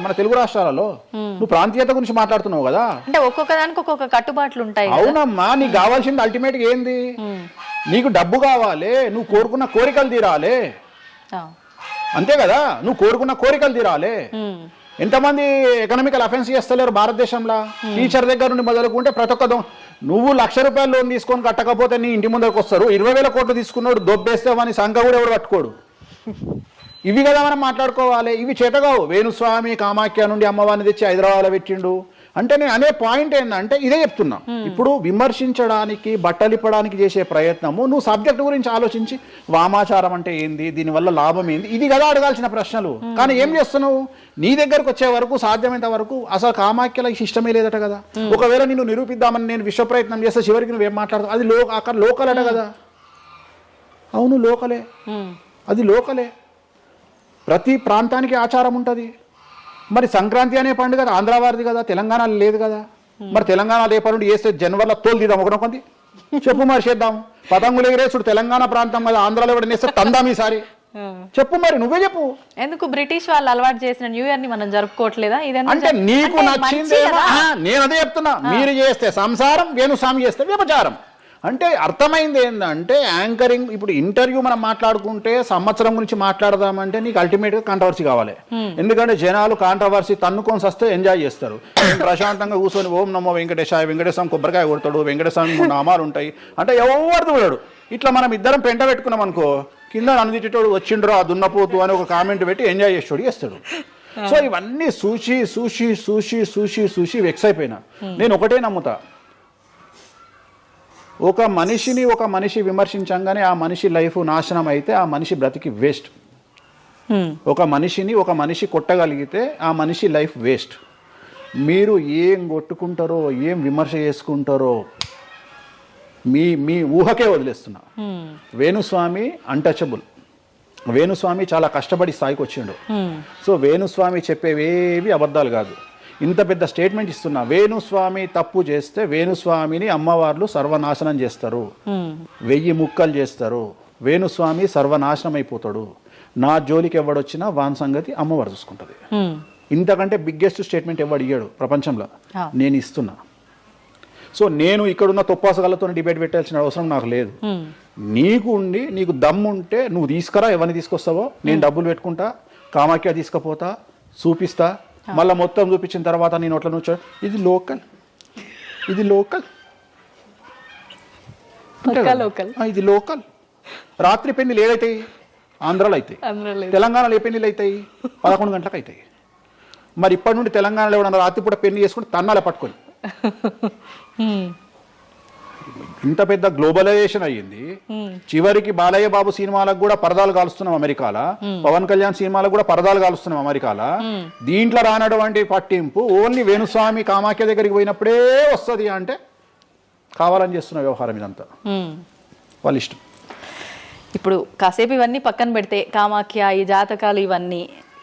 మన తెలుగు రాష్ట్రాలలో నువ్వు ప్రాంతీయత గురించి మాట్లాడుతున్నావు కదా. అంటే ఒక్కొక్క దానికి ఒక్కొక్క కట్టుబాట్లు ఉంటాయి. అవునమ్మా, నీకు కావాల్సింది అల్టిమేట్ గా ఏంది? నీకు డబ్బు కావాలి, నువ్వు కోరుకున్న కోరికలు తీరాలి, అంతే కదా. నువ్వు కోరుకున్న కోరికలు తీరాలి. ఎంతమంది ఎకనామికల్ అఫెన్స్ చేస్తలేరు భారతదేశంలో? టీచర్ దగ్గర నుండి మొదలుకుంటే ప్రతి ఒక్క నువ్వు ₹1,00,000 లోన్ తీసుకొని కట్టకపోతే నీ ఇంటి ముందరకు వస్తారు. 20,000 కోట్లు తీసుకున్నాడు దొబ్బేస్తామని సంఖ కూడా ఎవడు పట్టుకోడు. ఇవి కదా మనం మాట్లాడుకోవాలి. ఇవి చేతగావు. వేణుస్వామి కామాఖ్య నుండి అమ్మవారిని తెచ్చి హైదరాబాద్లో పెట్టిండు అంటే నేను అనే పాయింట్ ఏంటంటే ఇదే చెప్తున్నా. ఇప్పుడు విమర్శించడానికి బట్టలిప్పడానికి చేసే ప్రయత్నము, నువ్వు సబ్జెక్ట్ గురించి ఆలోచించి వామాచారం అంటే ఏంది, దీనివల్ల లాభం ఏంది, ఇది కదా అడగాల్సిన ప్రశ్నలు. కానీ ఏం చేస్తున్నావు? నీ దగ్గరకు వచ్చే వరకు సాధ్యమైనంత వరకు అసలు కామాఖ్యలో ఇష్టమే లేదట కదా. ఒకవేళ నిన్ను నిరూపిద్దామని నేను విశ్వ ప్రయత్నం చేస్తే చివరికి నువ్వేం మాట్లాడతావు? అది అక్కడ లోకల్ అట కదా. అవును లోకలే, అది లోకలే. ప్రతి ప్రాంతానికి ఆచారం ఉంటుంది. మరి సంక్రాంతి అనే పండుగ ఆంధ్ర వారిది కదా, తెలంగాణలో లేదు కదా. మరి తెలంగాణ రేపటి నుండి వేస్తే జనవరిలో తోలు తీద్దాం ఒకనొకంది చెప్పు, మరి చేద్దాం. పతంగులు ఎగిరేసుడు తెలంగాణ ప్రాంతం కదా, ఆంధ్రాలో కూడా నేస్తే తందాం ఈసారి చెప్పు, మరి నువ్వే చెప్పు. ఎందుకు బ్రిటిష్ వాళ్ళు అలవాటు చేసిన న్యూ ఇయర్ ని మనం జరుపుకోవట్లేదా? అంటే నీకు నచ్చిందేమో. నేను అదే చెప్తున్నా, మీరు చేస్తే సంసారం, వేణుస్వామి చేస్తే వ్యభిచారం. అంటే అర్థమైంది ఏంటంటే యాంకరింగ్. ఇప్పుడు ఇంటర్వ్యూ మనం మాట్లాడుకుంటే సంవత్సరం గురించి మాట్లాడదామంటే నీకు అల్టిమేట్గా కాంట్రవర్సీ కావాలి. ఎందుకంటే జనాలు కాంట్రవర్సీ తన్నుకొని వస్తే ఎంజాయ్ చేస్తారు. ప్రశాంతంగా కూర్చొని ఓం నమో వెంకటేశాయ, వెంకటేశ్వరం కొబ్బరికాయ కొడతాడు, వెంకటేశ్వరం నామాలు ఉంటాయి అంటే ఎవరు చూడాడు. ఇట్లా మనం ఇద్దరం పెంట పెట్టుకున్నాం అనుకో, కింద నన్ను వచ్చిండ్రు ఆ దున్నపోతు అని ఒక కామెంట్ పెట్టి ఎంజాయ్ చేస్తాడు. సో ఇవన్నీ చూసి చూసి చూసి చూసి చూసి వెక్స్ అయిపోయినా. నేను ఒకటే నమ్ముతా, ఒక మనిషి విమర్శించంగానే ఆ మనిషి లైఫ్ నాశనం అయితే ఆ మనిషి బ్రతికి వేస్ట్. ఒక మనిషి కొట్టగలిగితే ఆ మనిషి లైఫ్ వేస్ట్. మీరు ఏం కొట్టుకుంటారో, ఏం విమర్శ చేసుకుంటారో మీ ఊహకే వదిలేస్తున్నా. వేణుస్వామి అన్టచబుల్. వేణుస్వామి చాలా కష్టపడి స్థాయికి వచ్చిండు. సో వేణుస్వామి చెప్పేవేవి అబద్ధాలు కాదు. ఇంత పెద్ద స్టేట్మెంట్ ఇస్తున్నా. వేణుస్వామి తప్పు చేస్తే వేణుస్వామిని అమ్మవార్లు సర్వనాశనం చేస్తారు, 1000 ముక్కలు చేస్తారు. వేణుస్వామి సర్వనాశనం అయిపోతాడు. నా జోలికి ఎవడొచ్చినా వాని సంగతి అమ్మవారు చూసుకుంటుంది. ఇంతకంటే బిగ్గెస్ట్ స్టేట్మెంట్ ఎవడు ఇయ్యాడు ప్రపంచంలో, నేను ఇస్తున్నా. సో నేను ఇక్కడున్న తొప్పాసగాళ్ళతో డిబేట్ పెట్టాల్సిన అవసరం నాకు లేదు. నీకు దమ్ముంటే నువ్వు తీసుకురా, ఎవరిని తీసుకొస్తావో నేను డబ్బులు పెట్టుకుంటా, కామాఖ్య తీసుకుపోతా, చూపిస్తా. మళ్ళీ మొత్తం చూపించిన తర్వాత నేను నోట్ల నుంచి ఇది లోకల్ ఇది లోకల్. రాత్రి పెళ్లిలు ఏదైతాయి ఆంధ్రాలో అవుతాయి, తెలంగాణలో ఏ పెళ్లిలు అవుతాయి 11 గంటలకు అవుతాయి. మరి ఇప్పటి నుండి తెలంగాణలో ఎవడన్నా రాత్రి పూట పెళ్లి చేసుకుని తన్నాలే పట్టుకొని. ఇంత పెద్ద గ్లోబలైజేషన్ అయ్యింది. చివరికి బాలయ్య బాబు సినిమాలకు కూడా పరదాలు కాలుస్తున్నాం అమెరికాలో, పవన్ కళ్యాణ్ సినిమాలకు కూడా పరదాలు కాలుస్తున్నాం అమెరికాలో. దీంట్లో రానటువంటి పట్టింపు ఓన్లీ వేణుస్వామి కామాఖ్య దగ్గరికి పోయినప్పుడే వస్తుంది అంటే కావాలని చేస్తున్న వ్యవహారం ఇదంతా వాళ్ళ ఇష్టం. ఇప్పుడు కాసేపు ఇవన్నీ పక్కన పెడితే కామాఖ్య, ఈ జాతకాలు ఇవన్నీ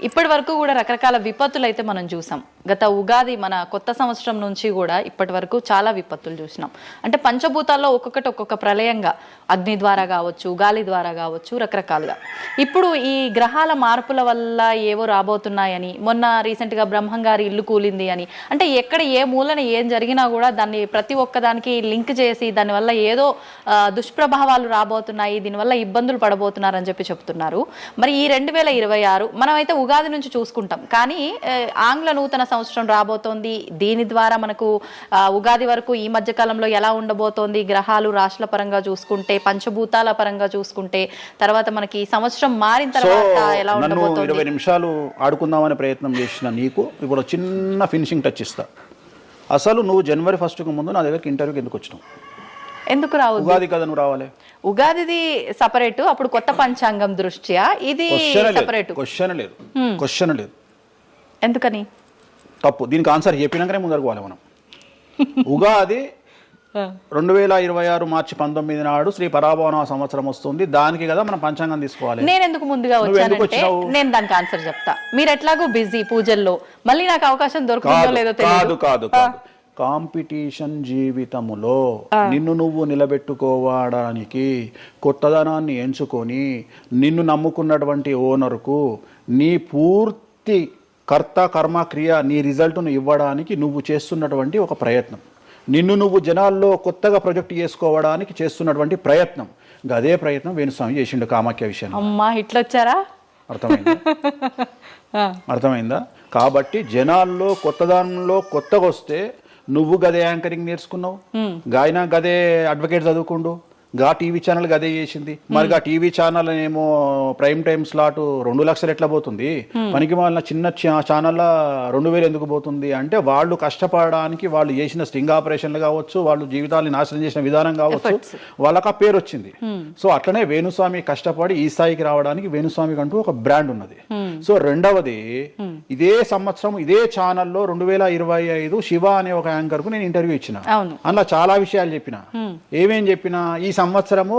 ఇప్పటి వరకు కూడా రకరకాల విపత్తులు అయితే మనం చూసాం. గత ఉగాది మన కొత్త సంవత్సరం నుంచి కూడా ఇప్పటి వరకు చాలా విపత్తులు చూసినాం. అంటే పంచభూతాల్లో ఒక్కొక్కటి ఒక్కొక్క ప్రళయంగా, అగ్ని ద్వారా కావచ్చు, గాలి ద్వారా కావచ్చు, రకరకాలుగా. ఇప్పుడు ఈ గ్రహాల మార్పుల వల్ల ఏవో రాబోతున్నాయని, మొన్న రీసెంట్గా బ్రహ్మంగారి ఇల్లు కూలింది అని, అంటే ఎక్కడ ఏ మూలన ఏం జరిగినా కూడా దాన్ని ప్రతి ఒక్కదానికి లింక్ చేసి దానివల్ల ఏదో దుష్ప్రభావాలు రాబోతున్నాయి, దీనివల్ల ఇబ్బందులు పడబోతున్నారని చెప్పి చెప్తున్నారు. మరి ఈ 2026 మనమైతే ఉగాది నుంచి చూసుకుంటాం, కానీ ఆంగ్ల నూతన సంవత్సరం రాబోతోంది. దీని ద్వారా మనకు ఉగాది వరకు ఈ మధ్య కాలంలో ఎలా ఉండబోతోంది, గ్రహాలు రాశుల పరంగా చూసుకుంటే, పంచభూతాల పరంగా చూసుకుంటే, తర్వాత మనకి సంవత్సరం మారిన తర్వాత ఎలా ఉండబోతోంది. 20 నిమిషాలు ఆడుకుందామనే ప్రయత్నం చేసిన నీకు ఇప్పుడు చిన్న ఫినిషింగ్ టచ్ ఇస్తా. అసలు నువ్వు జనవరి 1కు ముందు నా దగ్గరికి ఇంటర్వ్యూకి ఎందుకు వచ్చినావు? ఎందుకు రావు? ఉగాది కదా నువ్వు రావాలి. ఉగాదిది సపరేట్, అప్పుడు కొత్త పంచాంగం దృష్ట్యా ఇది సపరేట్. క్వశ్చన్ లేదు. ఎందుకని? తప్పు. దీనికి ఆన్సర్ చెప్పినాకనే ముందరకు పోవాలి మనం. ఉగాది 2026 మార్చి 19 నాడు శ్రీ పరాభవన సంవత్సరం వస్తుంది. దానికి కదా మనం పంచాంగం తీసుకోవాలి. నేను ఎందుకు ముందుగా వచ్చానంటే నేను దానికి ఆన్సర్ చెప్తా. మీరు ఎట్లాగో బిజీ పూజల్లో, మళ్ళీ నాకు అవకాశం దొరుకుతుందో లేదో తెలియదు. కాదు కాంపిటీషన్ జీవితములో నిన్ను నువ్వు నిలబెట్టుకోవడానికి కొత్తదనాన్ని ఎంచుకొని నిన్ను నమ్ముకున్నటువంటి ఓనర్కు నీ పూర్తి కర్త కర్మ క్రియ నీ రిజల్ట్ను ఇవ్వడానికి నువ్వు చేస్తున్నటువంటి ఒక ప్రయత్నం, నిన్ను నువ్వు జనాల్లో కొత్తగా ప్రొజెక్ట్ చేసుకోవడానికి చేస్తున్నటువంటి ప్రయత్నం. అదే ప్రయత్నం వేణుస్వామి చేసిండు కామాఖ్య విషయంలో. అమ్మా ఇట్లొచ్చారా? అర్థమైందా? కాబట్టి జనాల్లో కొత్తదానంలో కొత్తగా వస్తే నువ్వు గదే యాంకరింగ్ నేర్చుకున్నావు, గాయన గదే అడ్వకేట్ చదువుకుండు, గా టీవీ ఛానల్ గదే చేసింది. మరి గా టీవీ ఛానల్ ఏమో ప్రైమ్ టైం స్లాట్ 2 లక్షలు ఎట్లా పోతుంది, పనికి వాళ్ళ చిన్న ఛానల్ 2000 ఎందుకు పోతుంది అంటే వాళ్ళు కష్టపడడానికి, వాళ్ళు చేసిన స్టింగ్ ఆపరేషన్లు కావచ్చు, వాళ్ళు జీవితాన్ని నాశనం చేసిన విధానం కావచ్చు, వాళ్ళకి ఆ పేరు వచ్చింది. సో అట్లనే వేణుస్వామి కష్టపడి ఈ స్థాయికి రావడానికి వేణుస్వామికి అంటూ ఒక బ్రాండ్ ఉన్నది. సో రెండవది, ఇదే సంవత్సరం ఇదే ఛానల్లో 2025 శివ అనే ఒక యాంకర్ కు నేను ఇంటర్వ్యూ ఇచ్చిన. అందులో చాలా విషయాలు చెప్పిన. ఏమేం చెప్పిన? ఈ సంవత్సరము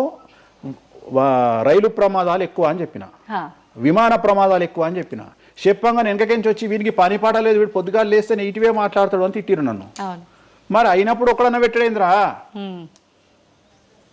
రైలు ప్రమాదాలు ఎక్కువ అని చెప్పిన, విమాన ప్రమాదాలు ఎక్కువ అని చెప్పిన. చెప్పంగా వెనకకించి వచ్చి వీనికి పని పాట లేదు, వీడు పొద్దుగాలు లేస్తే ఇటువే మాట్లాడతాడు అని తిట్టిరు నన్ను. మరి అయినప్పుడు ఒకడన్నా పెట్టడేంద్రా?